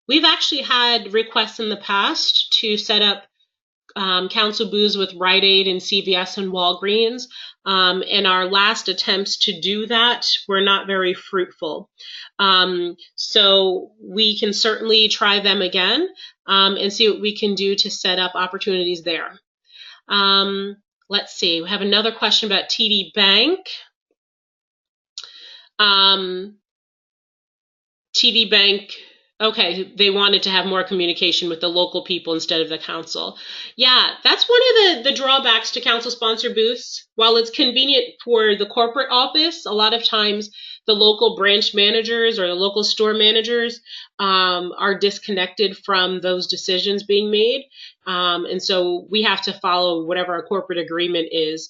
We've actually had requests in the past to set up council booths with Rite Aid and CVS and Walgreens. And our last attempts to do that were not very fruitful. So we can certainly try them again and see what we can do to set up opportunities there. Let's see, we have another question about TD Bank. TD Bank, okay, they wanted to have more communication with the local people instead of the council. Yeah, that's one of the drawbacks to council-sponsored booths. While it's convenient for the corporate office, a lot of times the local branch managers or the local store managers are disconnected from those decisions being made. And so we have to follow whatever our corporate agreement is.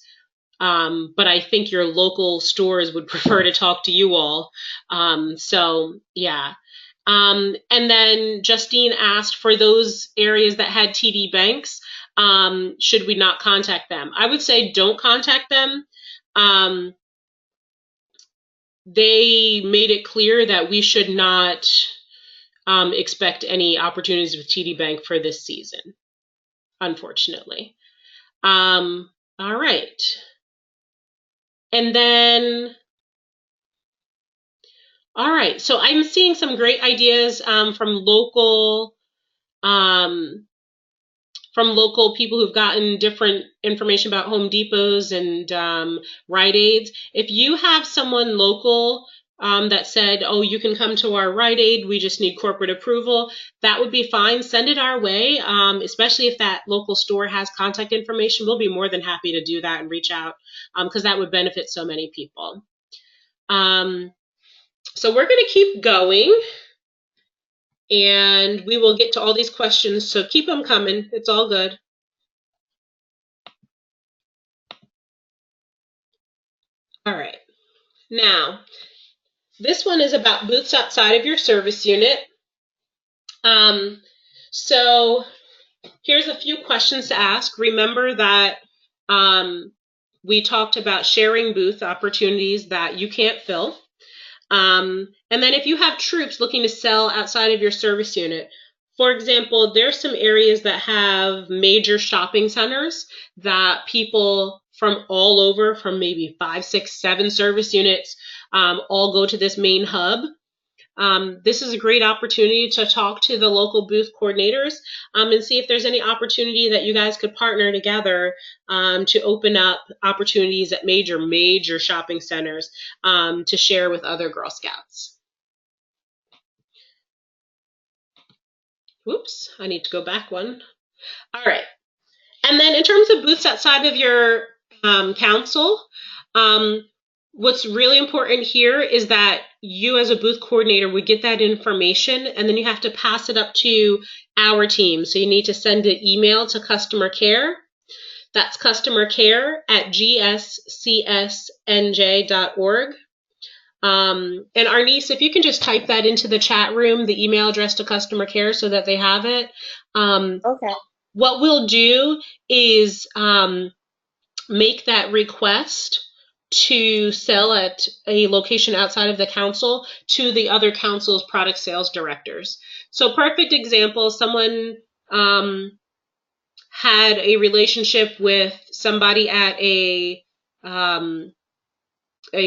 But I think your local stores would prefer to talk to you all. So yeah. And then Justine asked, for those areas that had TD Banks, should we not contact them? I would say don't contact them. They made it clear that we should not expect any opportunities with TD Bank for this season, unfortunately. All right. And then, all right, so I'm seeing some great ideas from local from local people who've gotten different information about Home Depots and Rite Aids. If you have someone local that said, oh, you can come to our Rite Aid, we just need corporate approval, that would be fine. Send it our way, especially if that local store has contact information. We'll be more than happy to do that and reach out because that would benefit so many people. So we're going to keep going, and we will get to all these questions, so keep them coming. It's all good. All right. Now, this one is about booths outside of your service unit. So here's a few questions to ask. Remember that we talked about sharing booth opportunities that you can't fill. And then if you have troops looking to sell outside of your service unit, for example, there's some areas that have major shopping centers that people from all over, from maybe 5, 6, 7 service units, all go to this main hub. This is a great opportunity to talk to the local booth coordinators and see if there's any opportunity that you guys could partner together to open up opportunities at major shopping centers to share with other Girl Scouts. Whoops, I need to go back one. All right. And then in terms of booths outside of your council, what's really important here is that you as a booth coordinator would get that information, and then you have to pass it up to our team. So you need to send an email to customer care. That's customercare@gscsnj.org. And Arnice, if you can just type that into the chat room, the email address to customer care so that they have it. Okay. What we'll do is make that request to sell at a location outside of the council to the other council's product sales directors. So perfect example, someone had a relationship with somebody at a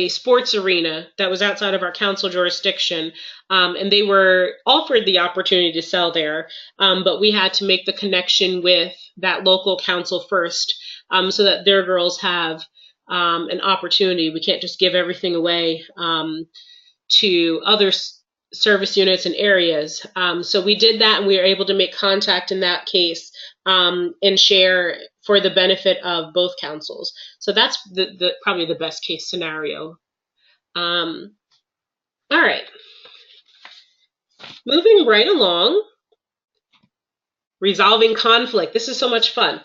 sports arena that was outside of our council jurisdiction, and they were offered the opportunity to sell there, but we had to make the connection with that local council first so that their girls have an opportunity. We can't just give everything away to other service units and areas. So we did that, and we were able to make contact in that case and share for the benefit of both councils. So that's probably the best case scenario. All right. Moving right along. Resolving conflict. This is so much fun.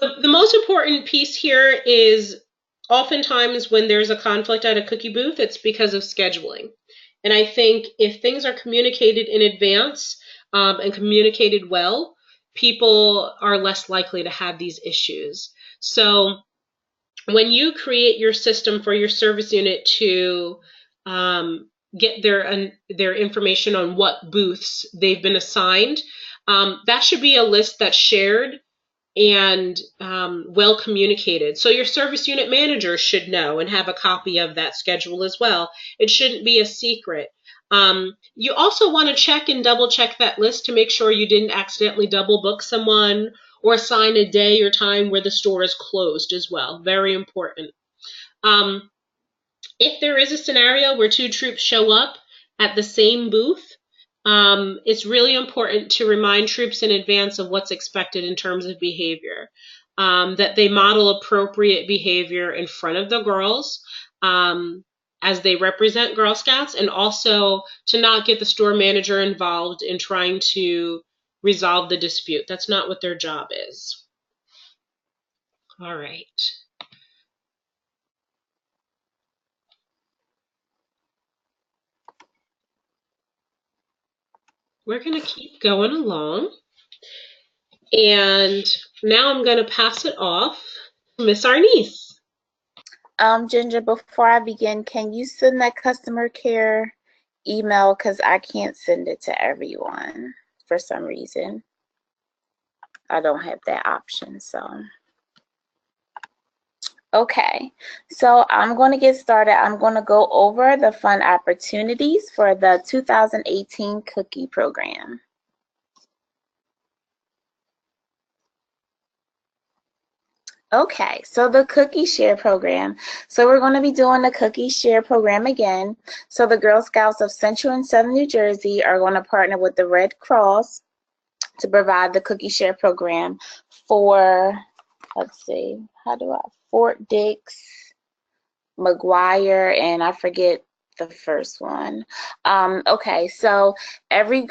The most important piece here is oftentimes when there's a conflict at a cookie booth, it's because of scheduling. And I think if things are communicated in advance and communicated well, people are less likely to have these issues. So when you create your system for your service unit to get their information on what booths they've been assigned, that should be a list that's shared and well communicated. So your service unit manager should know and have a copy of that schedule as well. It shouldn't be a secret. You also want to check and double check that list to make sure you didn't accidentally double book someone or assign a day or time where the store is closed as well. Very important. If there is a scenario where 2 troops show up at the same booth, it's really important to remind troops in advance of what's expected in terms of behavior, that they model appropriate behavior in front of the girls as they represent Girl Scouts, and also to not get the store manager involved in trying to resolve the dispute. That's not what their job is. All right. We're going to keep going along. And now I'm going to pass it off to Miss Arnice. Ginger, before I begin, can you send that customer care email? Because I can't send it to everyone for some reason. I don't have that option, so. Okay, so I'm going to get started. I'm going to go over the fun opportunities for the 2018 cookie program. Okay, so the cookie share program. So we're going to be doing the cookie share program again. So the Girl Scouts of Central and Southern New Jersey are going to partner with the Red Cross to provide the cookie share program for, let's see, Fort Dix, McGuire, and I forget the first one. Okay, so every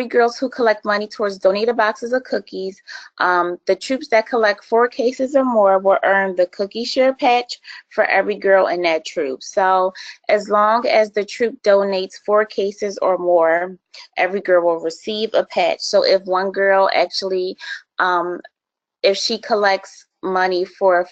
girls who collect money towards donated boxes of cookies, the troops that collect 4 cases or more will earn the cookie share patch for every girl in that troop. So as long as the troop donates 4 cases or more, every girl will receive a patch. So if one girl actually, if she collects money for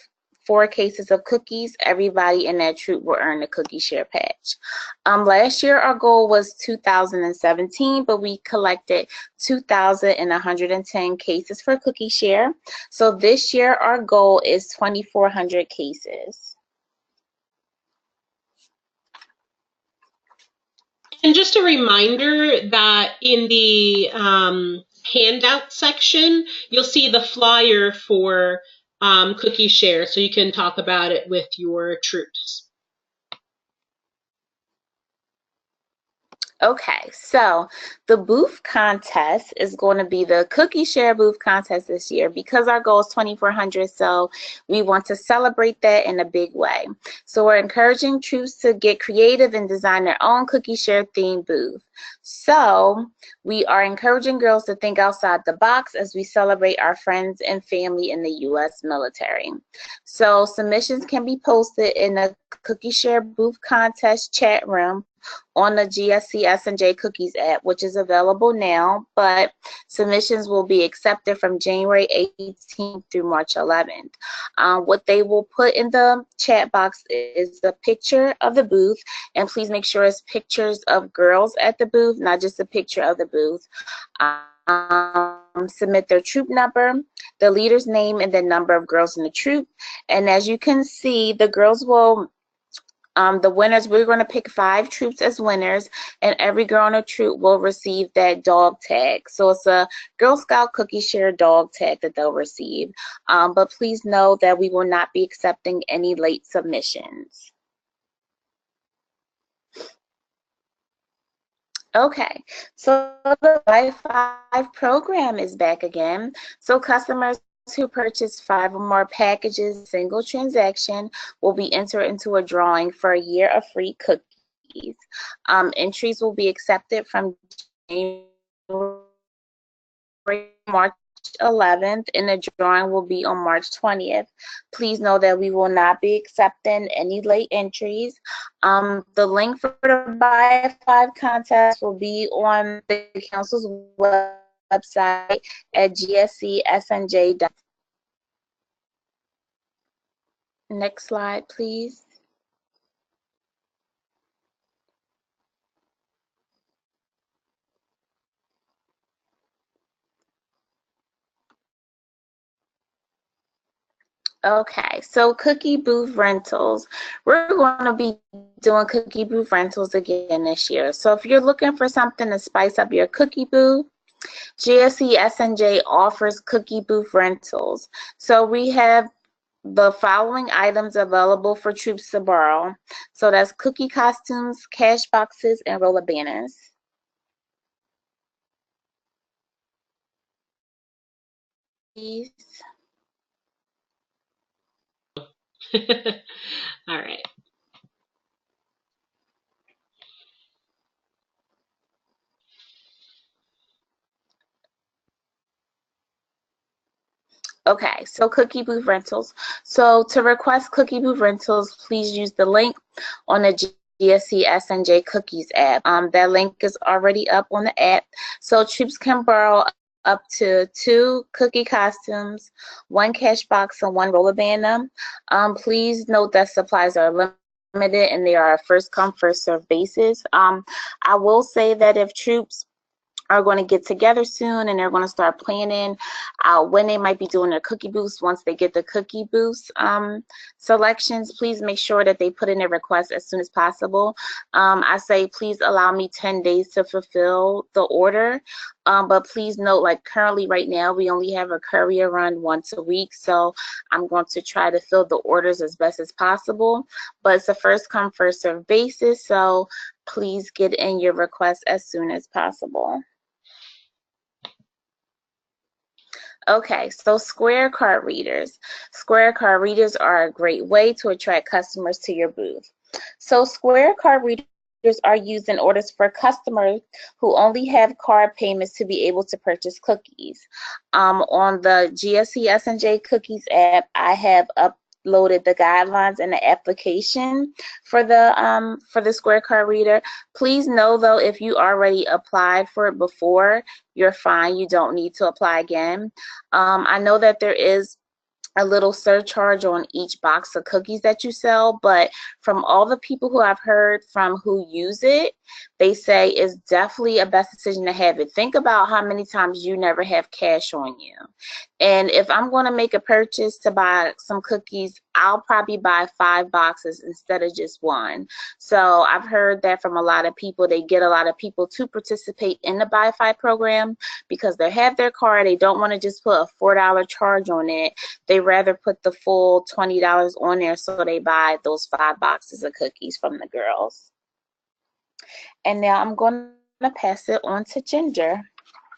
4 cases of cookies, everybody in that troop will earn the cookie share patch. Last year our goal was 2,017, but we collected 2,110 cases for cookie share. So this year our goal is 2,400 cases. And just a reminder that in the handout section, you'll see the flyer for cookie share, so you can talk about it with your troops. Okay, so the booth contest is going to be the cookie share booth contest this year because our goal is 2,400, so we want to celebrate that in a big way. So we're encouraging troops to get creative and design their own cookie share themed booth. So we are encouraging girls to think outside the box as we celebrate our friends and family in the U.S. military. So submissions can be posted in the cookie share booth contest chat room on the GSC S&J Cookies app, which is available now, but submissions will be accepted from January 18th through March 11th. What they will put in the chat box is the picture of the booth, and please make sure it's pictures of girls at the booth, not just a picture of the booth. Submit their troop number, the leader's name, and the number of girls in the troop. And as you can see, the girls will the winners, we're going to pick 5 troops as winners, and every girl on a troop will receive that dog tag. So it's a Girl Scout Cookie Share dog tag that they'll receive. But please know that we will not be accepting any late submissions. Okay, so the Wi-Fi program is back again. So customers who purchase 5 or more packages, single transaction, will be entered into a drawing for a year of free cookies. Entries will be accepted from January, March 11th, and the drawing will be on March 20th. Please know that we will not be accepting any late entries. The link for the Buy 5 contest will be on the council's website at gscsnj.com. Next slide, please. Okay, so cookie booth rentals. We're going to be doing cookie booth rentals again this year. So if you're looking for something to spice up your cookie booth, GSC S&J offers cookie booth rentals. So we have the following items available for troops to borrow. So that's cookie costumes, cash boxes, and roller banners. Please. All right. Okay, so cookie booth rentals. So to request cookie booth rentals, please use the link on the GSC S&J Cookies app. That link is already up on the app. So troops can borrow up to 2 cookie costumes, 1 cash box, and 1 roller banner. Please note that supplies are limited and they are a first come, first served basis. I will say that if troops are going to get together soon, and they're going to start planning when they might be doing their cookie booths. Once they get the cookie booths selections, please make sure that they put in their request as soon as possible. I say please allow me 10 days to fulfill the order, but please note, like currently right now we only have a courier run once a week, so I'm going to try to fill the orders as best as possible, but it's a first come first serve basis, so please get in your request as soon as possible. Okay, so Square card readers. Square card readers are a great way to attract customers to your booth. So Square card readers are used in orders for customers who only have card payments to be able to purchase cookies. On the GSC S&J Cookies app, I have uploaded the guidelines and the application for the Square card reader. Please know though, if you already applied for it before, you're fine. You don't need to apply again. I know that there is a little surcharge on each box of cookies that you sell, but from all the people who I've heard from who use it, they say it's definitely a best decision to have it. Think about how many times you never have cash on you. And if I'm going to make a purchase to buy some cookies, I'll probably buy 5 boxes instead of just 1. So I've heard that from a lot of people. They get a lot of people to participate in the Buy 5 program because they have their card. They don't want to just put a $4 charge on it. They rather put the full $20 on there, so they buy those 5 boxes of cookies from the girls. And now I'm going to pass it on to Ginger.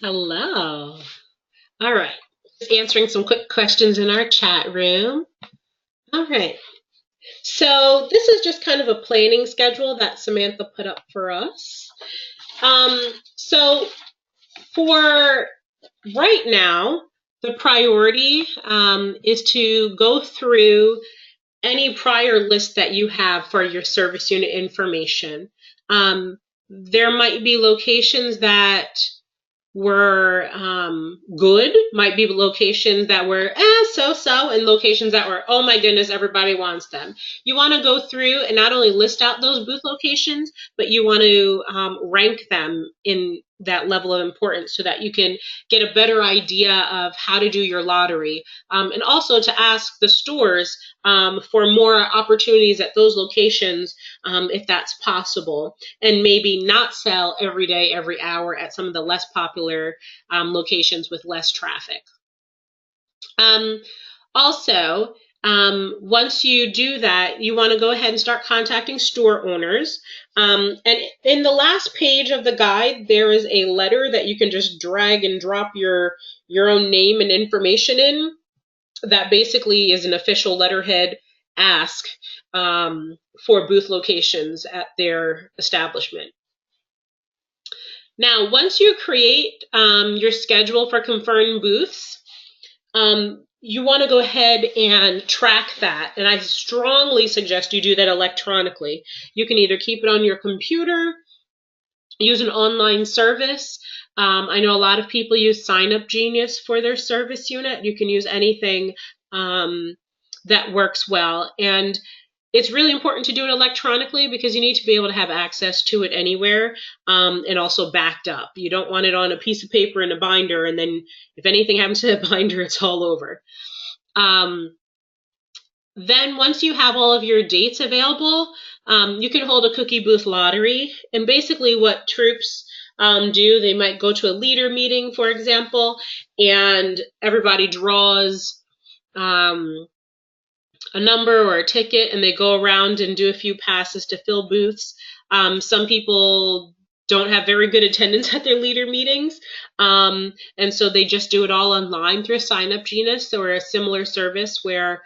Hello. All right. Just answering some quick questions in our chat room. All right. So this is just kind of a planning schedule that Samantha put up for us. So for right now, the priority is to go through any prior list that you have for your service unit information. There might be locations that were good, might be locations that were so-so, and locations that were, oh my goodness, everybody wants them. You want to go through and not only list out those booth locations, but you want to rank them in that level of importance so that you can get a better idea of how to do your lottery, and also to ask the stores for more opportunities at those locations if that's possible, and maybe not sell every day, every hour at some of the less popular locations with less traffic. Also, once you do that, you want to go ahead and start contacting store owners. And in the last page of the guide, there is a letter that you can just drag and drop your own name and information in. That basically is an official letterhead ask for booth locations at their establishment. Now, once you create your schedule for confirming booths, you want to go ahead and track that. And I strongly suggest you do that electronically. You can either keep it on your computer, use an online service. I know a lot of people use Sign Up Genius for their service unit. You can use anything that works well. And it's really important to do it electronically because you need to be able to have access to it anywhere, and also backed up. You don't want it on a piece of paper in a binder, and then if anything happens to the binder, it's all over. Then once you have all of your dates available, you can hold a cookie booth lottery. And basically what troops do, they might go to a leader meeting, for example, and everybody draws a number or a ticket, and they go around and do a few passes to fill booths. Some people don't have very good attendance at their leader meetings, and so they just do it all online through Sign Up Genius or a similar service where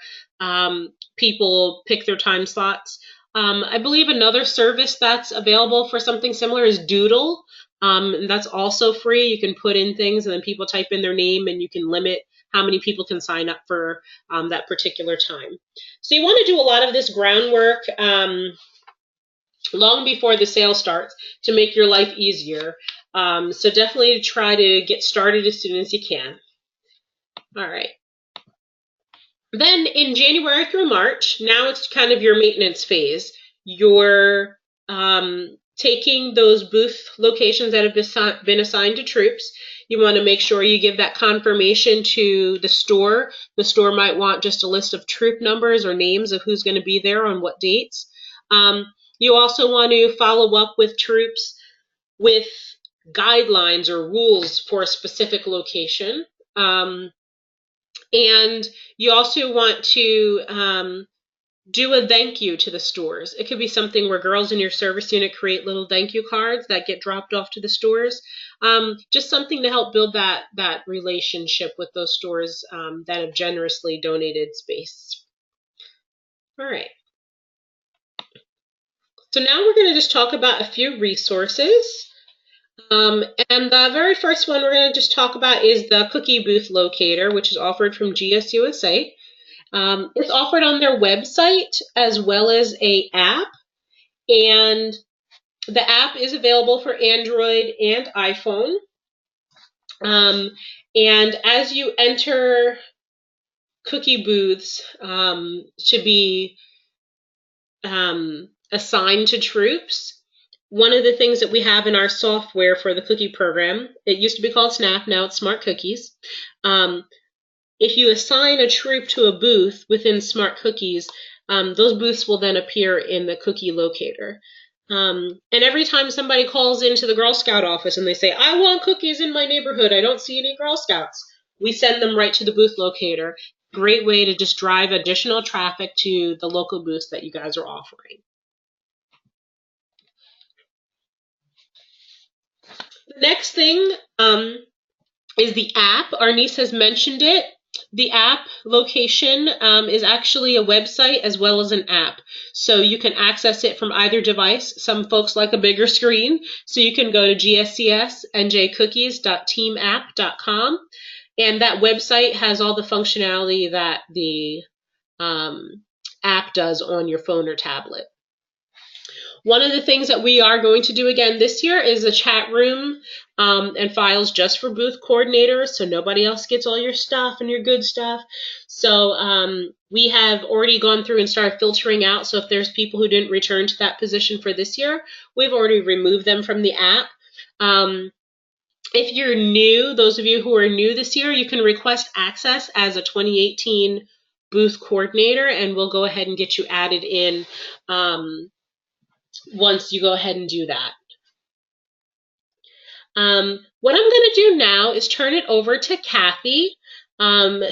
people pick their time slots. I believe another service that's available for something similar is Doodle. And that's also free. You can put in things and then people type in their name, and you can limit how many people can sign up for that particular time. So you want to do a lot of this groundwork long before the sale starts to make your life easier. So definitely try to get started as soon as you can. All right. Then in January through March, now it's kind of your maintenance phase. Your taking those booth locations that have been assigned to troops, you want to make sure you give that confirmation to the store. The store might want just a list of troop numbers or names of who's going to be there on what dates. You also want to follow up with troops with guidelines or rules for a specific location. And you also want to do a thank you to the stores. It could be something where girls in your service unit create little thank you cards that get dropped off to the stores. Just something to help build that relationship with those stores that have generously donated space. All right. So now we're going to just talk about a few resources. And the very first one we're going to just talk about is the Cookie Booth Locator, which is offered from GSUSA. It's offered on their website as well as an app, and the app is available for Android and iPhone. And as you enter cookie booths to be assigned to troops, one of the things that we have in our software for the cookie program, it used to be called Snap, now it's Smart Cookies. If you assign a troop to a booth within Smart Cookies, those booths will then appear in the cookie locator. And every time somebody calls into the Girl Scout office and they say, I want cookies in my neighborhood, I don't see any Girl Scouts, we send them right to the booth locator. Great way to just drive additional traffic to the local booths that you guys are offering. The next thing is the app. Our niece has mentioned it. The app location is actually a website as well as an app. So you can access it from either device. Some folks like a bigger screen. So you can go to gscsnjcookies.teamapp.com. And that website has all the functionality that the app does on your phone or tablet. One of the things that we are going to do again this year is a chat room and files just for booth coordinators, so nobody else gets all your stuff and your good stuff. So we have already gone through and started filtering out, so if there's people who didn't return to that position for this year, we've already removed them from the app. If you're new, those of you who are new this year, you can request access as a 2018 booth coordinator, and we'll go ahead and get you added in once you go ahead and do that. What I'm going to do now is turn it over to Kathy.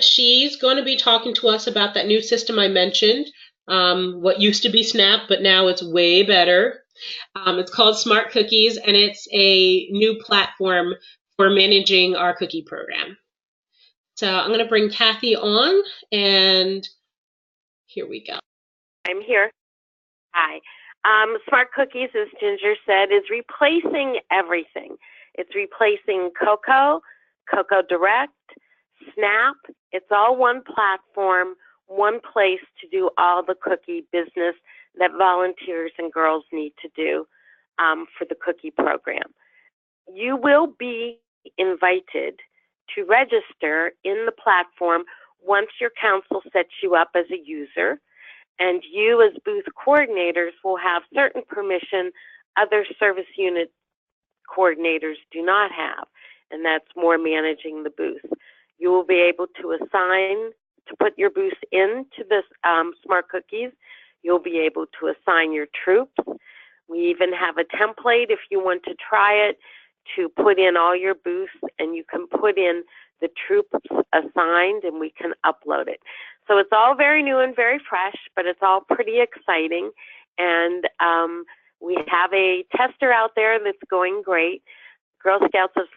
She's going to be talking to us about that new system I mentioned, what used to be Snap, but now it's way better. It's called Smart Cookies, and it's a new platform for managing our cookie program. So I'm going to bring Kathy on, and here we go. I'm here. Hi. Smart Cookies, as Ginger said, is replacing everything. It's replacing Cocoa, Cocoa Direct, Snap. It's all one platform, one place to do all the cookie business that volunteers and girls need to do for the cookie program. You will be invited to register in the platform once your council sets you up as a user, and you as booth coordinators will have certain permission other service unit coordinators do not have, and that's more managing the booth. You will be able to assign, to put your booth into this Smart Cookies. You'll be able to assign your troops. We even have a template if you want to try it to put in all your booths, and you can put in the troops assigned and we can upload it. So it's all very new and very fresh, but it's all pretty exciting. And we have a tester out there that's going great. Girl Scouts of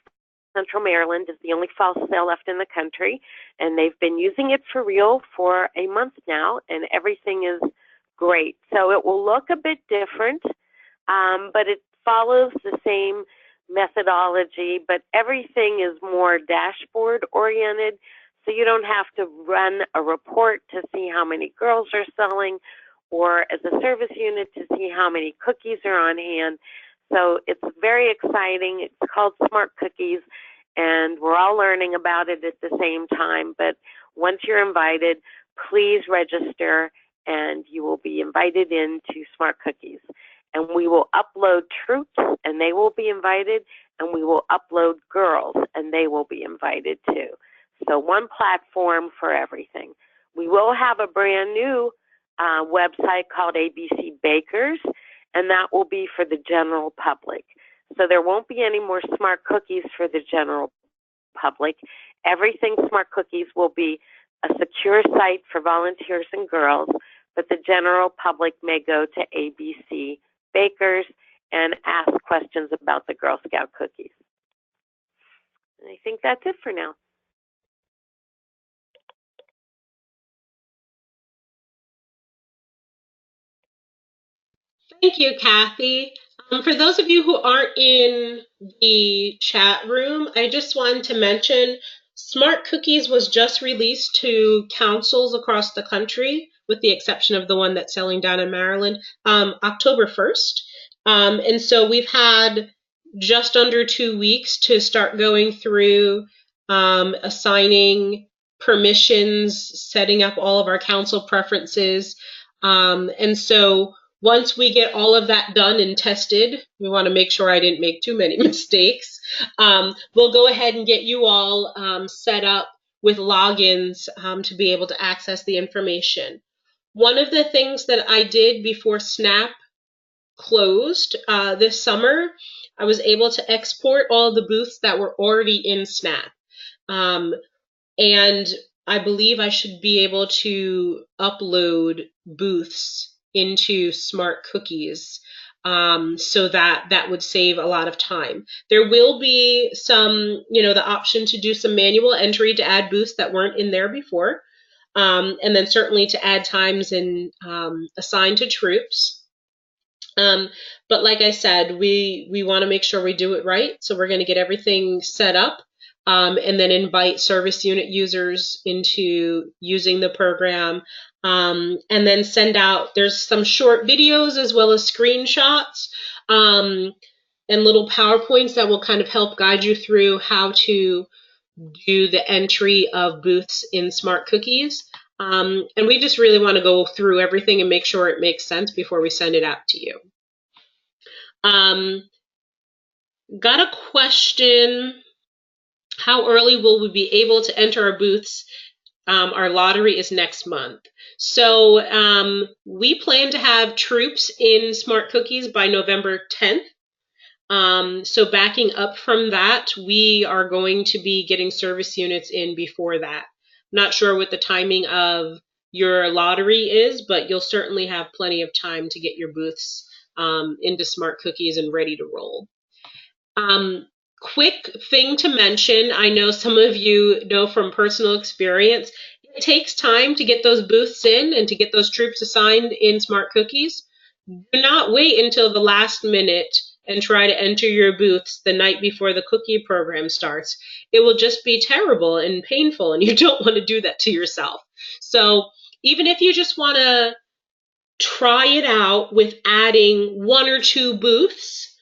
Central Maryland is the only fall sale left in the country, and they've been using it for real for a month now, and everything is great. So it will look a bit different, but it follows the same methodology, but everything is more dashboard oriented, so you don't have to run a report to see how many girls are selling, or as a service unit to see how many cookies are on hand. So it's very exciting. It's called Smart Cookies, and we're all learning about it at the same time. But once you're invited, please register, and you will be invited into Smart Cookies. and we will upload troops, and they will be invited, and we will upload girls, and they will be invited too. So one platform for everything. We will have a brand new website called ABC Bakers, and that will be for the general public. So there won't be any more Smart Cookies for the general public. Everything Smart Cookies will be a secure site for volunteers and girls, but the general public may go to ABC Bakers and ask questions about the Girl Scout cookies. And I think that's it for now. Thank you, Kathy. For those of you who aren't in the chat room, I just wanted to mention Smart Cookies was just released to councils across the country, with the exception of the one that's selling down in Maryland, October 1st. And so we've had just under 2 weeks to start going through assigning permissions, setting up all of our council preferences. And so once we get all of that done and tested, we want to make sure I didn't make too many mistakes. We'll go ahead and get you all set up with logins to be able to access the information. One of the things that I did before SNAP closed this summer, I was able to export all the booths that were already in SNAP. And I believe I should be able to upload booths into Smart Cookies, so that would save a lot of time. There will be some, the option to do some manual entry to add booths that weren't in there before, and then certainly to add times and assign to troops. But like I said, we want to make sure we do it right, so we're going to get everything set up. And then invite service unit users into using the program, and then send out, there's some short videos as well as screenshots and little PowerPoints that will kind of help guide you through how to do the entry of booths in Smart Cookies. And we just really want to go through everything and make sure it makes sense before we send it out to you. Got a question. How early will we be able to enter our booths? Our lottery is next month. So we plan to have troops in Smart Cookies by November 10th. So backing up from that, we are going to be getting service units in before that. Not sure what the timing of your lottery is, but you'll certainly have plenty of time to get your booths into Smart Cookies and ready to roll. Quick thing to mention, I know some of you know from personal experience, it takes time to get those booths in and to get those troops assigned in Smart Cookies. Do not wait until the last minute and try to enter your booths the night before the cookie program starts. It will just be terrible and painful, and you don't want to do that to yourself. So even if you just want to try it out with adding 1 or 2 booths,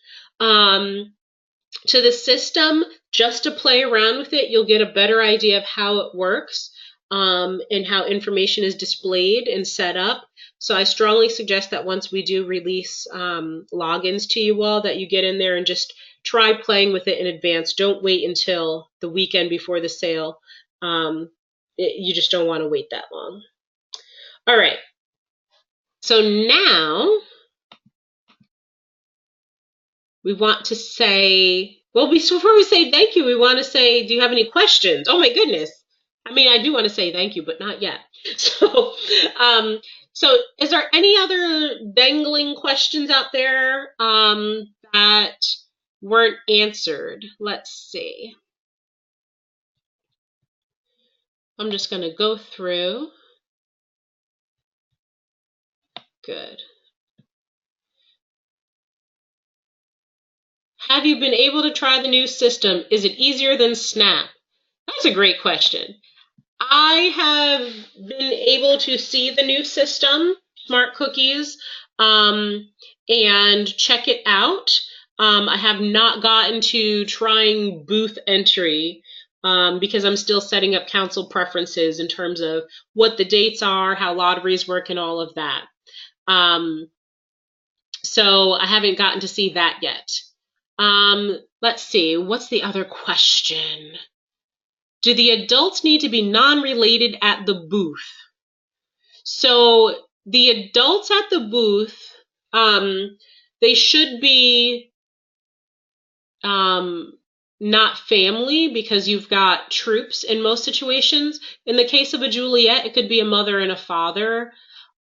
to the system, just to play around with it, you'll get a better idea of how it works and how information is displayed and set up. So I strongly suggest that once we do release logins to you all, that you get in there and just try playing with it in advance. Don't wait until the weekend before the sale. You just don't want to wait that long. All right. So now we want to say, well, before we say thank you, we want to say, do you have any questions? Oh my goodness. I mean, I do want to say thank you, but not yet. So is there any other dangling questions out there that weren't answered? Let's see. I'm just going to go through. Good. Have you been able to try the new system? Is it easier than SNAP? That's a great question. I have been able to see the new system, Smart Cookies, and check it out. I have not gotten to trying booth entry because I'm still setting up council preferences in terms of what the dates are, how lotteries work, and all of that. So I haven't gotten to see that yet. Let's see, what's the other question? Do the adults need to be non-related at the booth? So the adults at the booth, they should be not family, because you've got troops in most situations. In the case of a Juliet, it could be a mother and a father,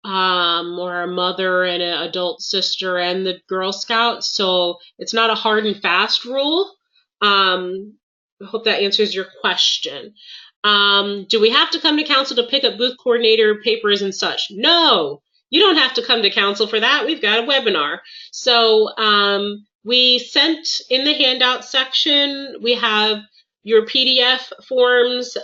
or a mother and an adult sister and the Girl Scouts. So it's not a hard and fast rule. I hope that answers your question. Do we have to come to council to pick up booth coordinator papers and such? No, you don't have to come to council for that. We've got a webinar. So we sent in the handout section, we have your PDF forms,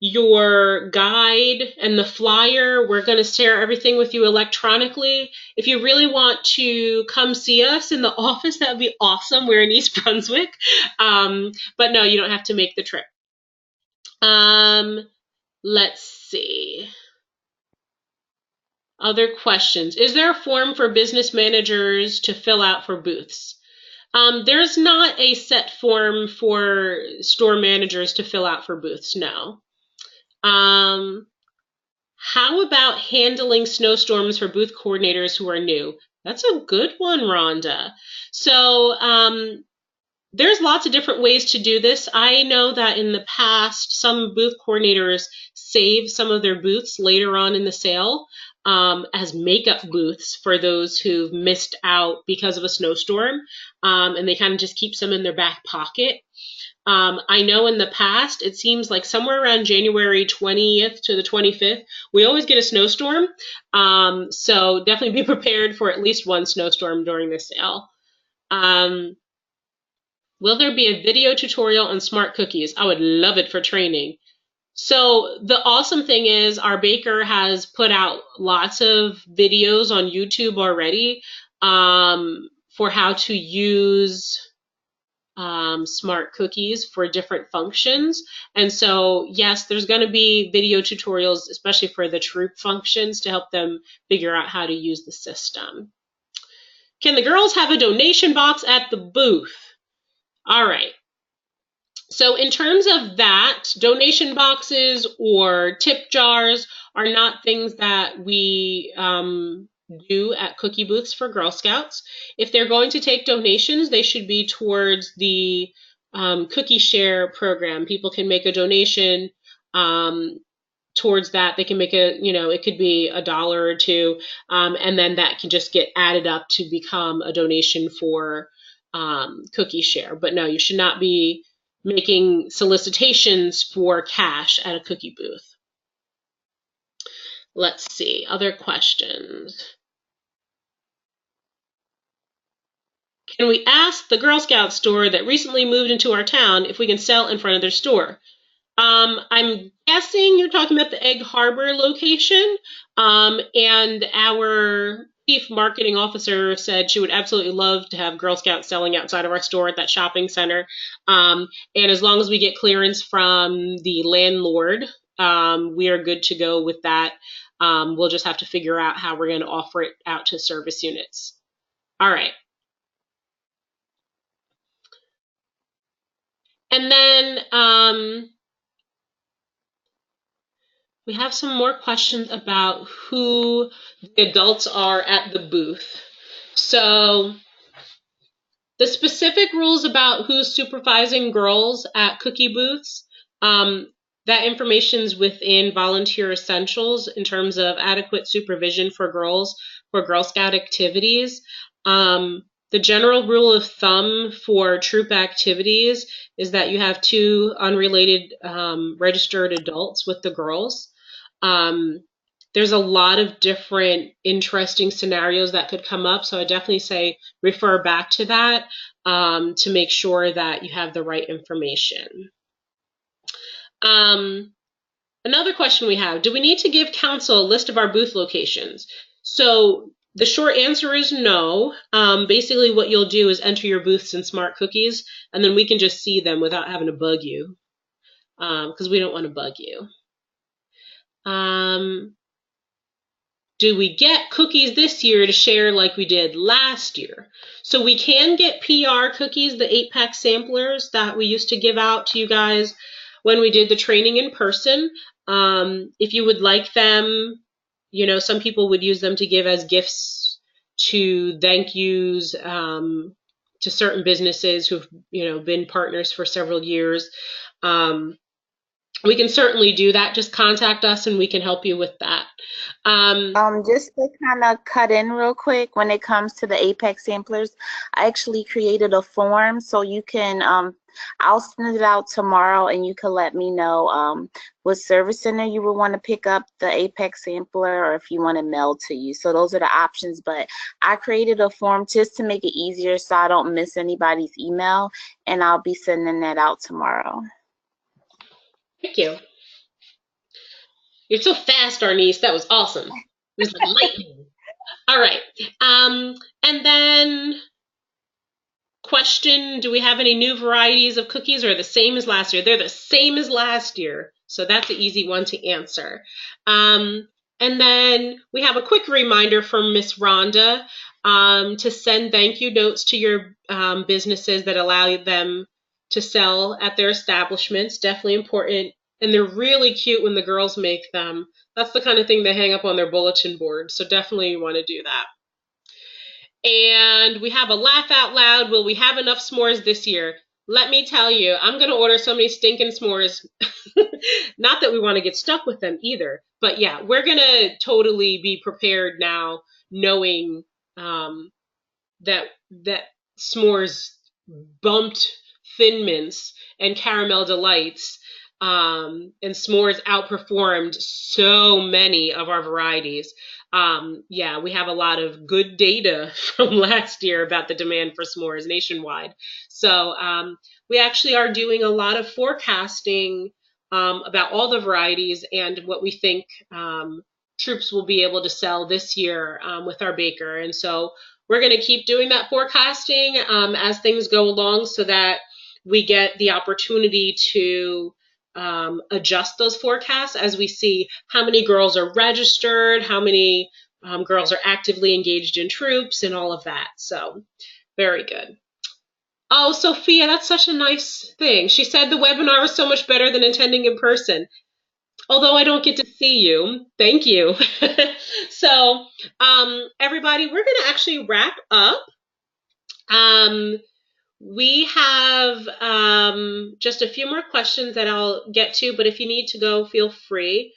your guide, and the flyer. We're going to share everything with you electronically. If you really want to come see us in the office, that would be awesome. We're in East Brunswick. But no, you don't have to make the trip. Let's see. Other questions. Is there a form for business managers to fill out for booths? There's not a set form for store managers to fill out for booths, no. How about handling snowstorms for booth coordinators who are new? That's a good one, Rhonda. So there's lots of different ways to do this. I know that in the past, some booth coordinators save some of their booths later on in the sale as makeup booths for those who've missed out because of a snowstorm, and they kind of just keep some in their back pocket. I know in the past, it seems like somewhere around January 20th to the 25th, we always get a snowstorm. So definitely be prepared for at least one snowstorm during the sale. Will there be a video tutorial on smart cookies? I would love it for training. So the awesome thing is our baker has put out lots of videos on YouTube already for how to use smart cookies for different functions. And so, yes, there's going to be video tutorials, especially for the troop functions, to help them figure out how to use the system. Can the girls have a donation box at the booth? All right. So in terms of that, donation boxes or tip jars are not things that we do at cookie booths for Girl Scouts. If they're going to take donations, they should be towards the Cookie Share program. People can make a donation towards that. They can make a, it could be $1 or $2, and then that can just get added up to become a donation for Cookie Share. But no, you should not be making solicitations for cash at a cookie booth. Let's see, other questions. Can we ask the Girl Scout store that recently moved into our town if we can sell in front of their store? I'm guessing you're talking about the Egg Harbor location, and our chief marketing officer said she would absolutely love to have Girl Scouts selling outside of our store at that shopping center. And as long as we get clearance from the landlord, we are good to go with that. We'll just have to figure out how we're going to offer it out to service units. All right. And then we have some more questions about who the adults are at the booth. So the specific rules about who's supervising girls at cookie booths, that information is within Volunteer Essentials in terms of adequate supervision for girls for Girl Scout activities. The general rule of thumb for troop activities is that you have 2 unrelated registered adults with the girls. There's a lot of different interesting scenarios that could come up, so I definitely say refer back to that to make sure that you have the right information. Another question we have, do we need to give council a list of our booth locations? So the short answer is no. Basically what you'll do is enter your booths in Smart Cookies, and then we can just see them without having to bug you, because we don't want to bug you. do we get cookies this year to share like we did last year? So we can get PR cookies, the 8-pack samplers that we used to give out to you guys when we did the training in person. If you would like them, you know, some people would use them to give as gifts to thank yous to certain businesses who've, you know, been partners for several years. We can certainly do that. Just contact us and we can help you with that. Just to kind of cut in real quick, when it comes to the Apex samplers, I actually created a form so you can, I'll send it out tomorrow and you can let me know what service center you would want to pick up the Apex sampler or if you want it mailed to you. So those are the options, but I created a form just to make it easier so I don't miss anybody's email, and I'll be sending that out tomorrow. Thank you. You're so fast, Arnice. That was awesome. It was like lightning. All right. And then question, do we have any new varieties of cookies or the same as last year? They're the same as last year. So that's an easy one to answer. And then we have a quick reminder from Miss Rhonda to send thank you notes to your businesses that allow them to sell at their establishments. Definitely important. And they're really cute when the girls make them. That's the kind of thing they hang up on their bulletin board. So definitely you want to do that. And we have a laugh out loud. Will we have enough s'mores this year? Let me tell you, I'm going to order so many stinking s'mores. Not that we want to get stuck with them either. But yeah, we're going to totally be prepared now, knowing that s'mores bumped Thin Mints and Caramel Delights. And s'mores outperformed so many of our varieties. Yeah, we have a lot of good data from last year about the demand for s'mores nationwide. So we actually are doing a lot of forecasting about all the varieties and what we think Troops will be able to sell this year with our baker. And so we're going to keep doing that forecasting as things go along so that we get the opportunity to adjust those forecasts as we see how many girls are registered, how many girls are actively engaged in Troops, and all of that. So very good. Oh, Sophia, that's such a nice thing. She said the webinar was so much better than attending in person. Although I don't get to see you. Thank you. So everybody, we're going to actually wrap up. We have just a few more questions that I'll get to, but if you need to go, feel free.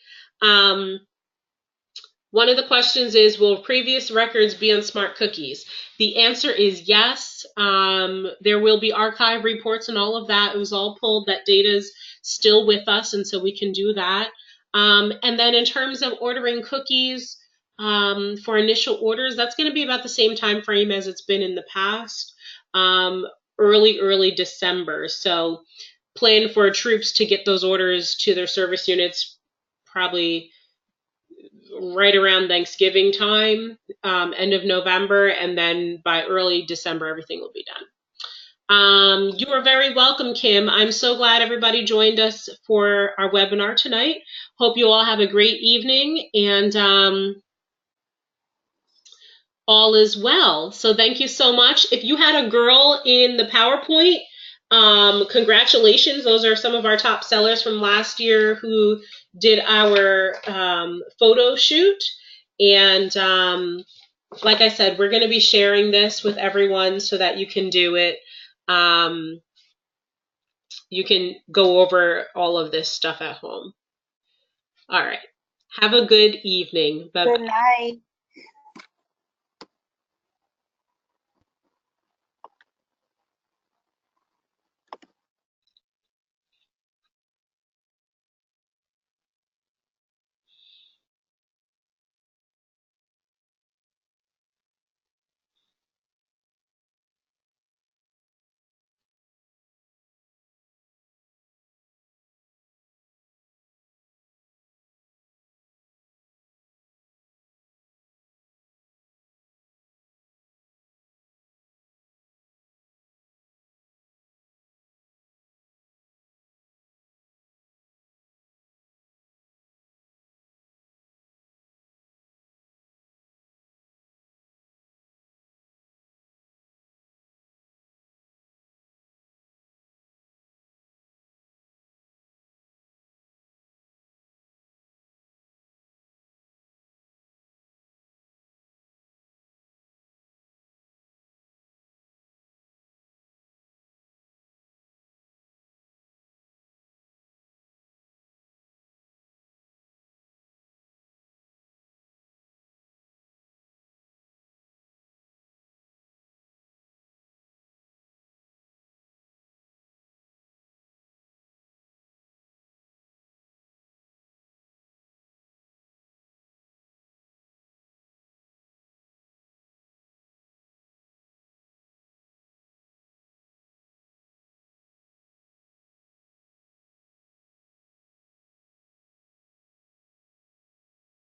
One of the questions is, will previous records be on Smart Cookies? The answer is yes. There will be archive reports and all of that. It was all pulled. That data is still with us, and so we can do that. And then in terms of ordering cookies for initial orders, that's going to be about the same time frame as it's been in the past. Early December. So plan for Troops to get those orders to their service units probably right around Thanksgiving time, end of November, and then by early December, everything will be done. You are very welcome, Kim. I'm so glad everybody joined us for our webinar tonight. Hope you all have a great evening, and all is well. So thank you so much. If you had a girl in the PowerPoint, congratulations. Those are some of our top sellers from last year who did our photo shoot. And like I said, we're going to be sharing this with everyone so that you can do it. You can go over all of this stuff at home. All right. Have a good evening. Bye-bye. Good night.